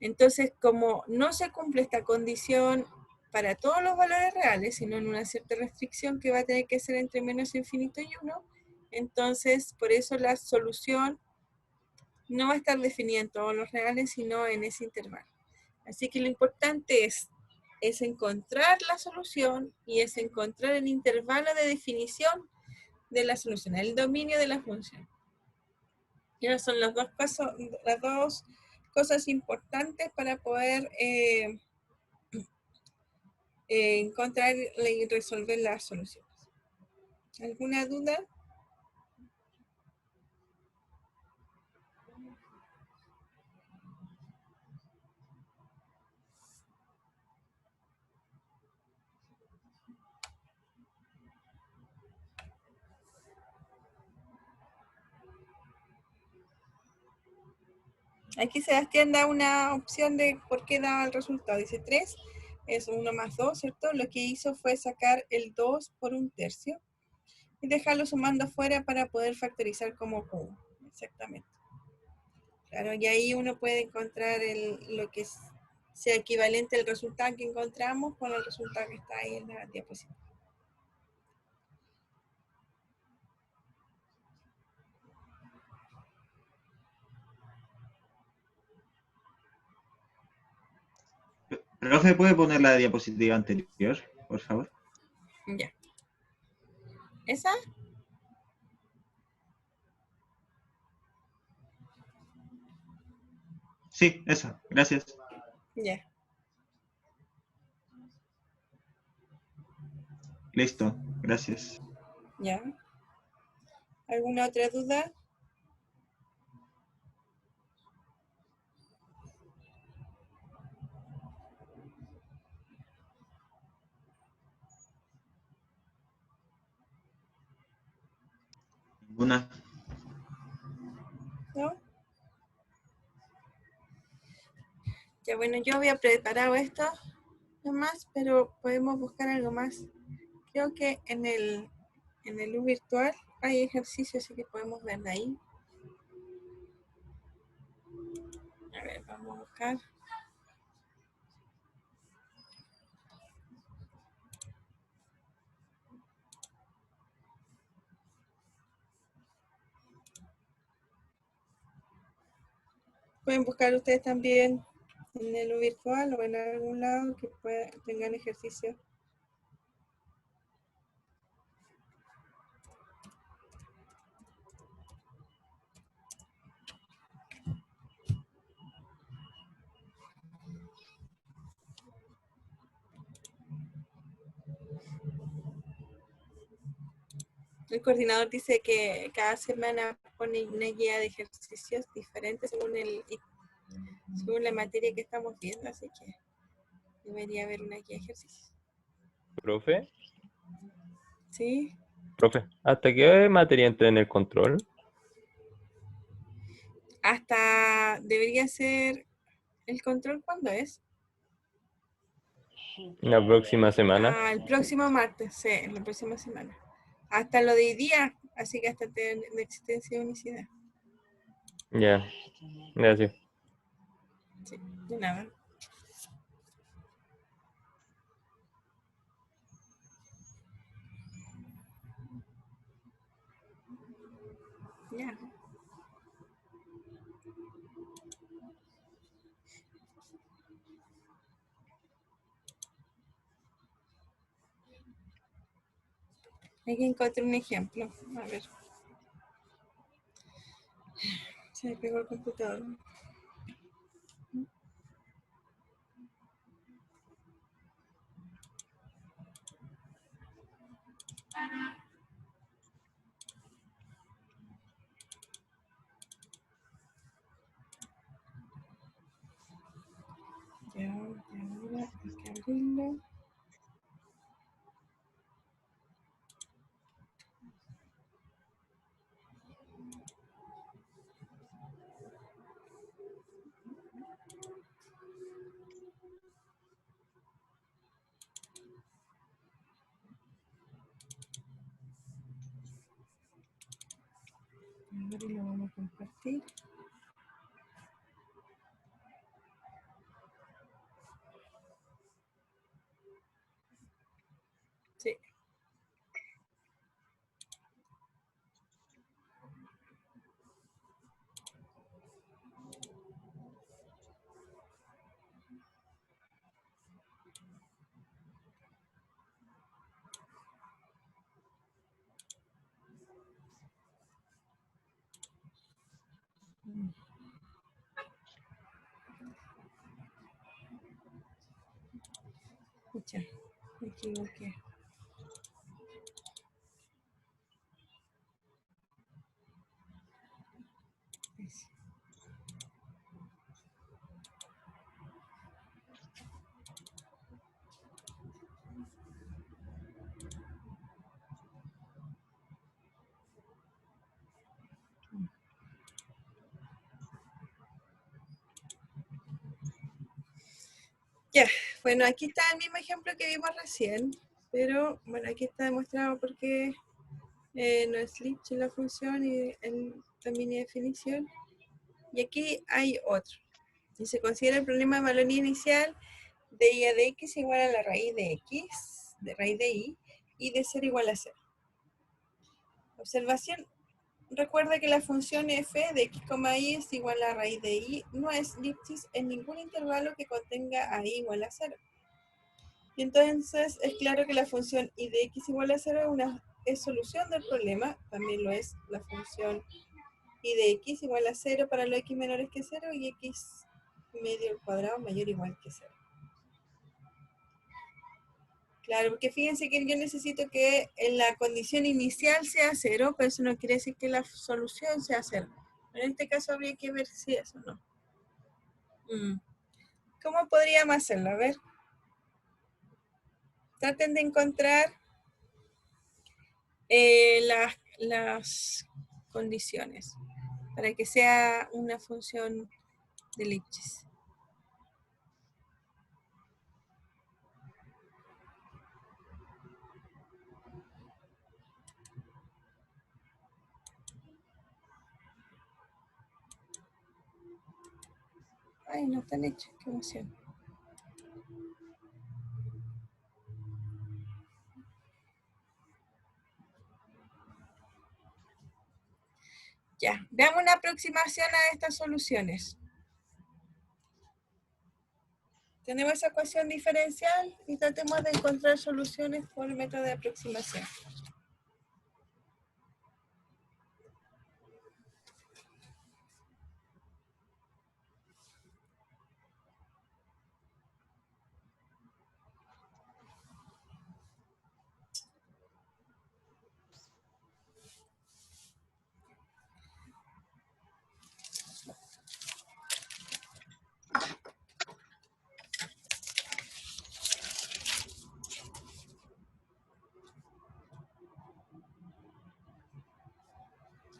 Entonces, como no se cumple esta condición para todos los valores reales, sino en una cierta restricción que va a tener que ser entre menos infinito y 1, entonces por eso la solución no va a estar definida en todos los reales, sino en ese intervalo. Así que lo importante es encontrar la solución y es encontrar el intervalo de definición de la solución, el dominio de la función. Y esas son las dos cosas importantes para poder encontrar y resolver las soluciones. ¿Alguna duda? Aquí Sebastián da una opción de por qué daba el resultado. Dice 3 es 1 más 2, ¿cierto? Lo que hizo fue sacar el 2 por 1/3 y dejarlo sumando afuera para poder factorizar como cubo. Exactamente. Claro, y ahí uno puede encontrar lo que sea equivalente al resultado que encontramos con el resultado que está ahí en la diapositiva. Profe, ¿puede poner la diapositiva anterior, por favor? Ya. ¿Esa? Sí, esa, gracias. Ya. Listo, gracias. Ya. ¿Alguna otra duda? ¿Ninguna? ¿No? Ya bueno, yo había preparado esto nomás, pero podemos buscar algo más. Creo que en el U virtual hay ejercicios, así que podemos ver de ahí. buscar. Pueden buscar ustedes también en el virtual o en algún lado que tengan ejercicio. El coordinador dice que cada semana pone una guía de ejercicios diferentes según la materia que estamos viendo, así que debería haber una guía de ejercicios. Profe, ¿Sí? profe, ¿hasta qué materia entra en el control? Hasta debería ser el control, ¿cuándo es? La próxima semana. El próximo martes, sí, la próxima semana. Hasta lo de hoy día, así que hasta de existencia de unicidad. Ya, gracias. Sí, de nada. Ya. Hay que encontrar un ejemplo. A ver. Se me pegó el computador. Ya, ahora hay que abrirlo. Ahora lo vamos a compartir. Sí. Escucha, me equivoqué. Ya, bueno, aquí está el mismo ejemplo que vimos recién, pero bueno, aquí está demostrado porque no es Lipsch la función y también hay definición. Y aquí hay otro. Y se considera el problema de valonía inicial de y de x igual a la raíz de x, de raíz de y de 0 igual a 0. Observación. Recuerda que la función f de x, y es igual a raíz de y, no es Lipschitz en ningún intervalo que contenga a y igual a 0. Y entonces es claro que la función y de x igual a 0 es solución del problema, también lo es la función y de x igual a 0 para los x menores que 0 y x medio al cuadrado mayor o igual que 0. Claro, porque fíjense que yo necesito que en la condición inicial sea 0, pero eso no quiere decir que la solución sea 0. En este caso habría que ver si eso no. ¿Cómo podríamos hacerlo? A ver. Traten de encontrar las condiciones para que sea una función de Lipschitz. Ay, no están hechos, qué emoción. Ya, veamos una aproximación a estas soluciones. Tenemos esa ecuación diferencial y tratemos de encontrar soluciones por el método de aproximación.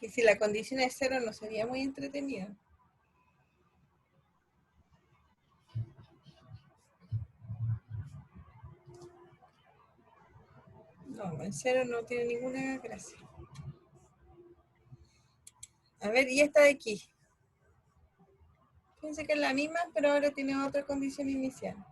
Que si la condición es 0 no sería muy entretenido. No, en 0 no tiene ninguna gracia. A ver, y esta de aquí. Fíjense que es la misma, pero ahora tiene otra condición inicial.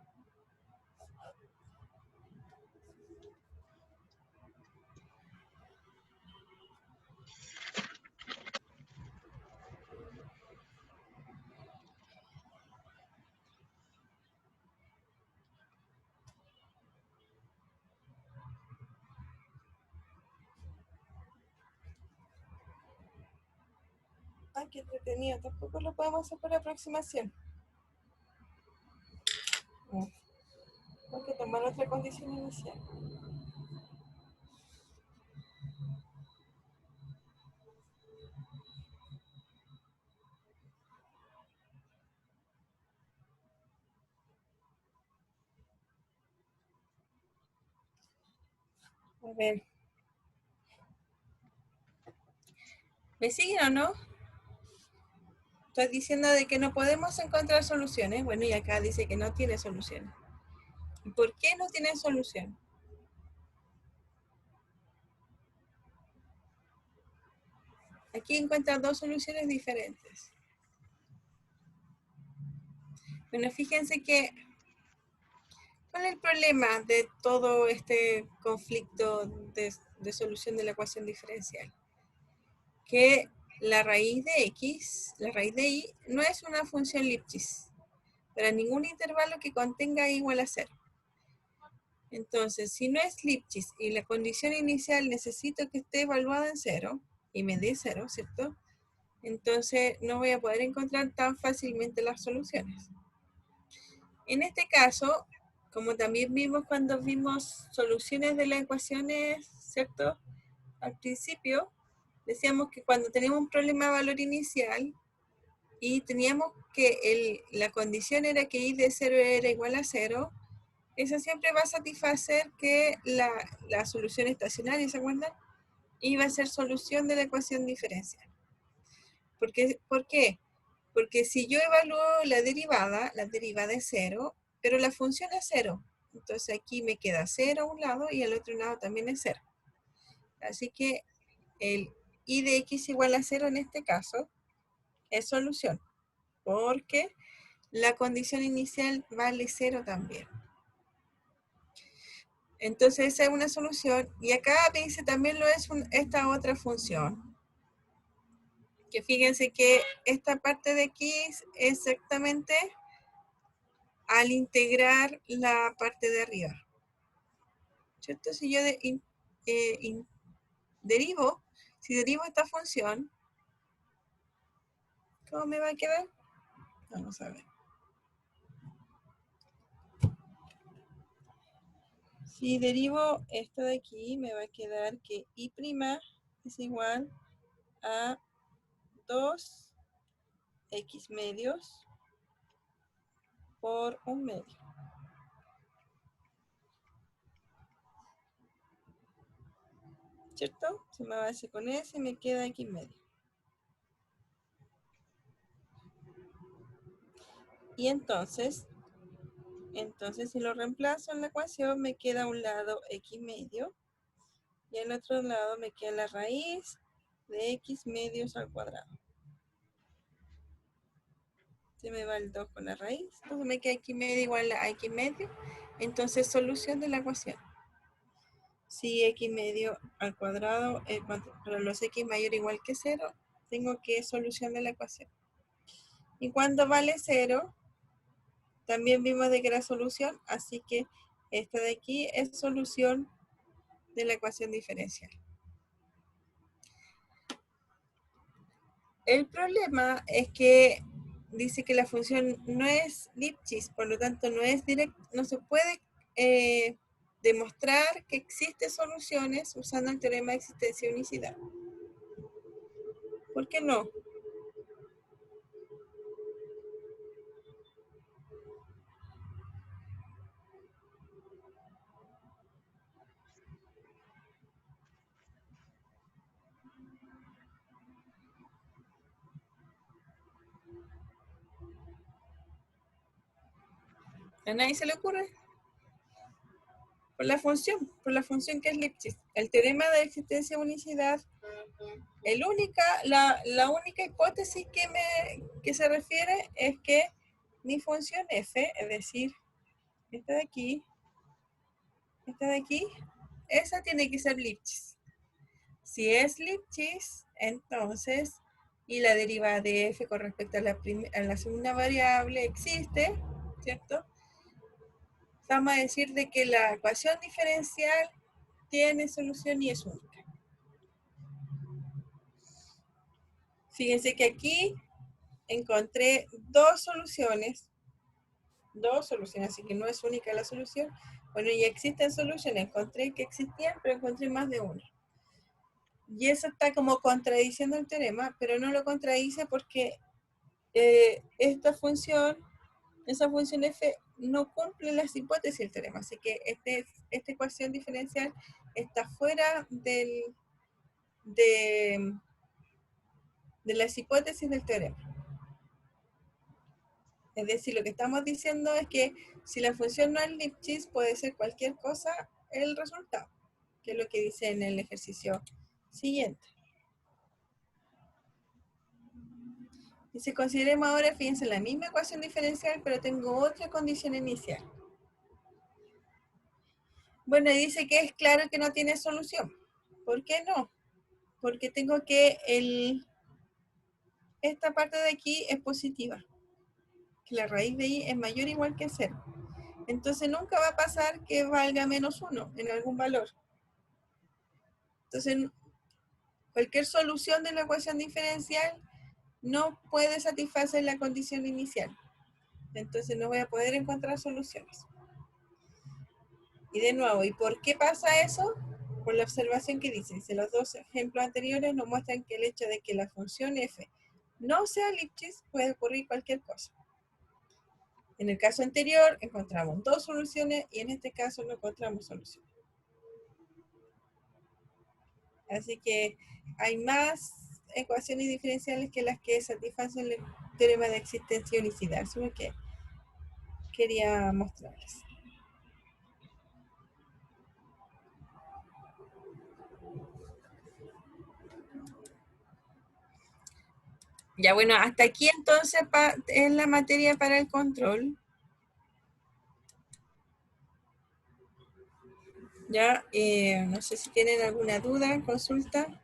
Ay, qué entretenido. Tampoco lo podemos hacer por aproximación. No. Hay que tomar otra condición inicial. A ver. ¿Me siguen o no? Estoy diciendo de que no podemos encontrar soluciones. Bueno, y acá dice que no tiene soluciones. ¿Y por qué no tiene solución? Aquí encuentran dos soluciones diferentes. Bueno, fíjense que, ¿cuál es el problema de todo este conflicto de solución de la ecuación diferencial? Que la raíz de x, la raíz de y, no es una función Lipschitz para ningún intervalo que contenga i igual a 0. Entonces, si no es Lipschitz y la condición inicial necesito que esté evaluada en 0, y me dé 0, ¿cierto? Entonces no voy a poder encontrar tan fácilmente las soluciones. En este caso, como también vimos cuando vimos soluciones de las ecuaciones, ¿cierto? Al principio, decíamos que cuando teníamos un problema de valor inicial y teníamos que la condición era que i de 0 era igual a 0, eso siempre va a satisfacer que la solución estacionaria, ¿se acuerdan? Iba a ser solución de la ecuación diferencial. ¿Por qué? Porque si yo evalúo la derivada es 0, pero la función es 0. Entonces aquí me queda 0 a un lado y al otro lado también es 0. Así que el i de x igual a 0 en este caso es solución, porque la condición inicial vale 0 también. Entonces esa es una solución. Y acá me dice también lo es esta otra función. Que fíjense que esta parte de aquí es exactamente al integrar la parte de arriba. ¿Cierto? Si yo derivo esta función, ¿cómo me va a quedar? Vamos a ver. Si derivo esto de aquí, me va a quedar que i' es igual a 2x medios por 1 medio. ¿Cierto? Se me va a hacer con S y me queda x medio. Y entonces si lo reemplazo en la ecuación, me queda a un lado x medio y al otro lado me queda la raíz de x medios al cuadrado. Se me va el 2 con la raíz. Entonces me queda x medio igual a x medio. Entonces solución de la ecuación. Si x medio al cuadrado, para los x mayor o igual que 0, tengo que solución de la ecuación. Y cuando vale 0, también vimos de que era solución, así que esta de aquí es solución de la ecuación diferencial. El problema es que dice que la función no es Lipschitz, por lo tanto no es directo, no se puede demostrar que existen soluciones usando el teorema de existencia y unicidad. ¿Por qué no? ¿A nadie se le ocurre? Por la función que es Lipschitz. El teorema de existencia y unicidad, la única hipótesis que se refiere es que mi función f, es decir, esta de aquí, esa tiene que ser Lipschitz. Si es Lipschitz, entonces, y la derivada de f con respecto a la segunda variable existe, ¿cierto? Vamos a decir de que la ecuación diferencial tiene solución y es única. Fíjense que aquí encontré dos soluciones, así que no es única la solución. Bueno, ya existen soluciones, encontré que existían, pero encontré más de una. Y eso está como contradiciendo el teorema, pero no lo contradice porque esa función f no cumple las hipótesis del teorema, así que esta ecuación diferencial está fuera de las hipótesis del teorema. Es decir, lo que estamos diciendo es que si la función no es Lipschitz, puede ser cualquier cosa el resultado, que es lo que dice en el ejercicio siguiente. Y si consideremos ahora, fíjense, la misma ecuación diferencial, pero tengo otra condición inicial. Bueno, y dice que es claro que no tiene solución. ¿Por qué no? Porque tengo que esta parte de aquí es positiva. Que la raíz de y es mayor o igual que 0. Entonces nunca va a pasar que valga menos 1 en algún valor. Entonces, cualquier solución de la ecuación diferencial no puede satisfacer la condición inicial. Entonces no voy a poder encontrar soluciones. Y de nuevo, ¿y por qué pasa eso? Por la observación que dice. Los dos ejemplos anteriores nos muestran que el hecho de que la función f no sea Lipschitz puede ocurrir cualquier cosa. En el caso anterior encontramos dos soluciones y en este caso no encontramos solución. Así que hay más ecuaciones diferenciales que las que satisfacen el teorema de existencia y unicidad. Eso es lo que quería mostrarles. Ya bueno, hasta aquí entonces es la materia para el control. Ya, no sé si tienen alguna duda, consulta.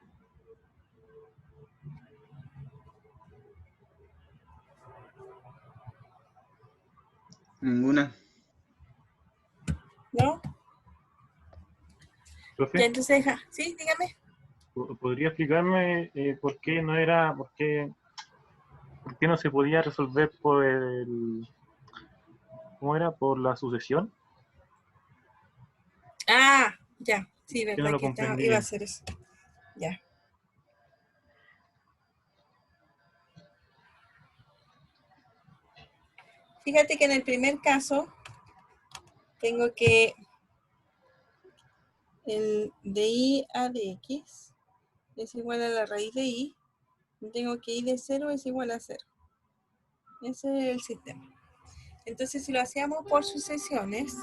Ninguna. ¿No? Profe, Ya, entonces, sí, dígame. ¿podría explicarme por qué no se podía resolver ¿cómo era? Por la sucesión? Ah, ya, sí, Que no verdad lo que comprendí iba a bien. hacer eso. Ya. Fíjate que en el primer caso tengo que el de y a de x es igual a la raíz de y. Tengo que y de 0 es igual a 0. Ese es el sistema. Entonces, si lo hacíamos por sucesiones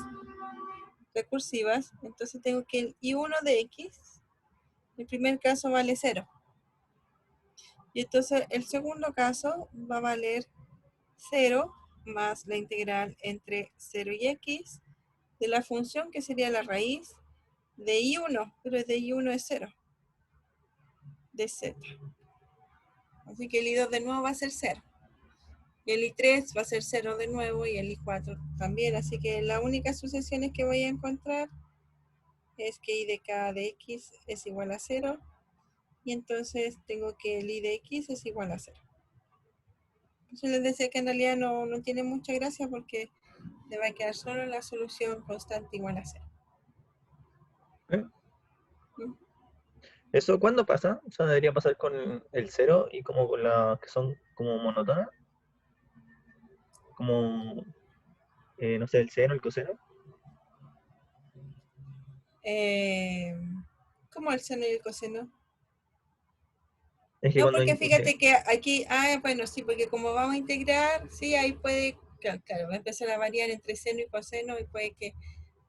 recursivas, entonces tengo que el i1 de x, el primer caso vale 0. Y entonces el segundo caso va a valer 0 más la integral entre 0 y x de la función que sería la raíz de I1, pero de I1 es 0, de z. Así que el I2 de nuevo va a ser 0. Y el I3 va a ser 0 de nuevo y el I4 también. Así que las únicas sucesiones que voy a encontrar es que I de k de x es igual a 0. Y entonces tengo que el I de x es igual a 0. Yo les decía que en realidad no tiene mucha gracia porque le va a quedar solo la solución constante igual a 0. ¿Eh? ¿Eso cuándo pasa? O sea, debería pasar con el 0 y como con las que son como monótonas. Como, no sé, el seno, el coseno. ¿Cómo el seno y el coseno? Es que No, cuando porque fíjate que aquí, bueno, sí, porque como vamos a integrar, sí, ahí puede, claro, va a empezar a variar entre seno y coseno y puede que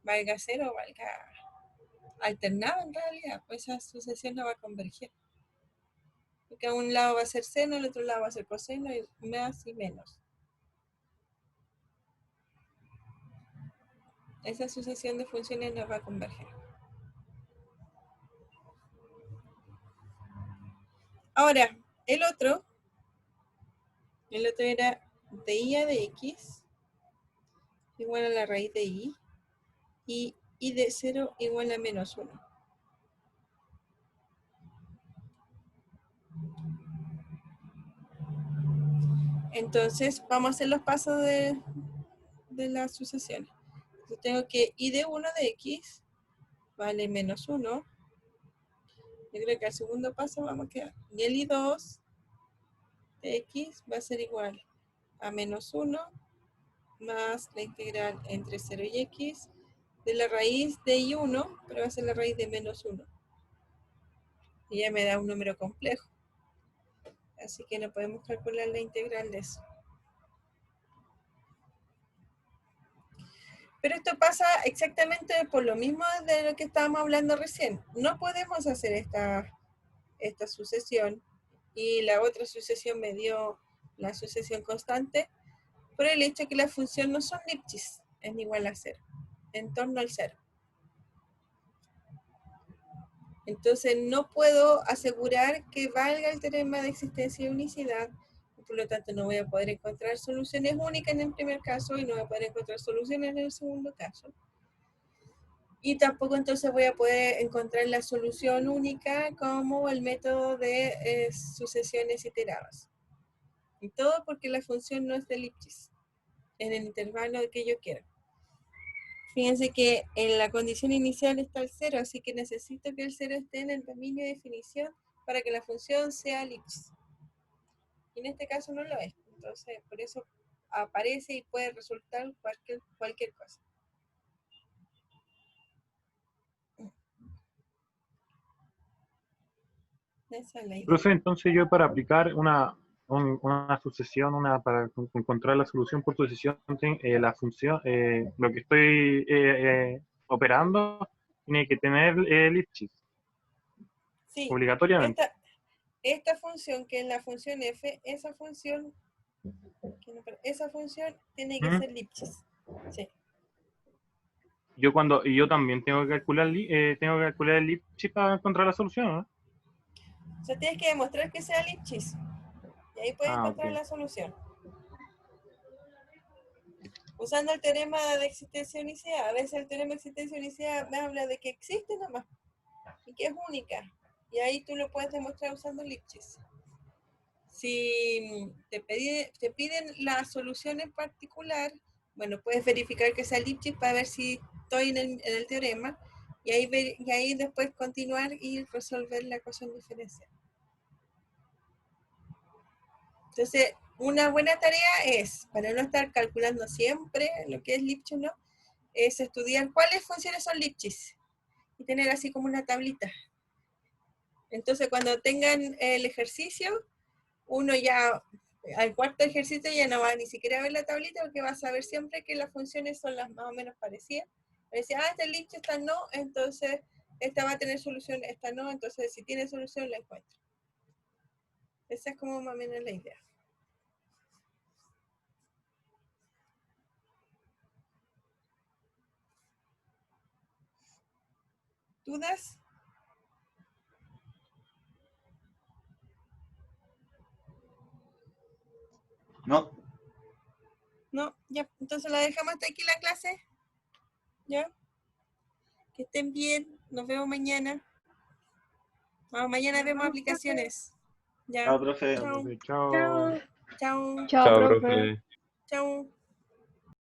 valga 0 o valga alternado en realidad, pues esa sucesión no va a converger. Porque a un lado va a ser seno, al otro lado va a ser coseno, y más y menos. Esa sucesión de funciones no va a converger. Ahora, el otro era de I a de X igual a la raíz de I y I de 0 igual a menos 1. Entonces, vamos a hacer los pasos de las sucesiones. Yo tengo que I de 1 de X vale menos 1. Yo creo que al segundo paso vamos a quedar. Y el I2 de X va a ser igual a menos 1 más la integral entre 0 y X de la raíz de I1, pero va a ser la raíz de menos 1. Y ya me da un número complejo. Así que no podemos calcular la integral de eso. Pero esto pasa exactamente por lo mismo de lo que estábamos hablando recién. No podemos hacer esta sucesión y la otra sucesión me dio la sucesión constante por el hecho que las funciones no son Lipschitz, es igual a 0, en torno al 0. Entonces no puedo asegurar que valga el teorema de existencia y unicidad, por lo tanto no voy a poder encontrar soluciones únicas en el primer caso y no voy a poder encontrar soluciones en el segundo caso. Y tampoco entonces voy a poder encontrar la solución única como el método de sucesiones iteradas. Y todo porque la función no es de Lipschitz en el intervalo que yo quiero. Fíjense que en la condición inicial está el 0, así que necesito que el 0 esté en el dominio de definición para que la función sea Lipschitz. Y en este caso no lo es. Entonces, por eso aparece y puede resultar cualquier cosa. Esa es la idea. Profe, entonces yo para aplicar una sucesión, para encontrar la solución por sucesión, la función, lo que estoy operando, tiene que tener Lipschitz, Sí, obligatoriamente. esta función, que es la función f, esa función tiene que ser Lipschitz. Sí. Yo también tengo que calcular el Lipschitz para encontrar la solución, ¿no? O sea, tienes que demostrar que sea Lipschitz. Y ahí puedes encontrar Ok. la solución. Usando el teorema de existencia y unicidad. A veces el teorema de existencia y unicidad me habla de que existe nomás y que es única. Y ahí tú lo puedes demostrar usando Lipschitz. Si te piden la solución en particular, bueno, puedes verificar que sea Lipschitz para ver si estoy en el teorema y ahí después continuar y resolver la ecuación diferencial. Entonces, una buena tarea es, para no estar calculando siempre lo que es Lipschitz, ¿no? Es estudiar cuáles funciones son Lipschitz y tener así como una tablita. Entonces, cuando tengan el ejercicio, uno ya, al cuarto ejercicio ya no va ni siquiera a ver la tablita porque va a saber siempre que las funciones son las más o menos parecidas. Va a decir, esta es Lipschitz, esta no, entonces esta va a tener solución, esta no, entonces si tiene solución la encuentro. Esa es como más o menos la idea. ¿Dudas? No, No, ya, entonces la dejamos hasta aquí la clase. ¿Ya? Que estén bien, nos vemos mañana. Mañana vemos aplicaciones. Ya. chao, profe. Chao. Chao. Chao. Chao, Chao, profe. profe. Chao.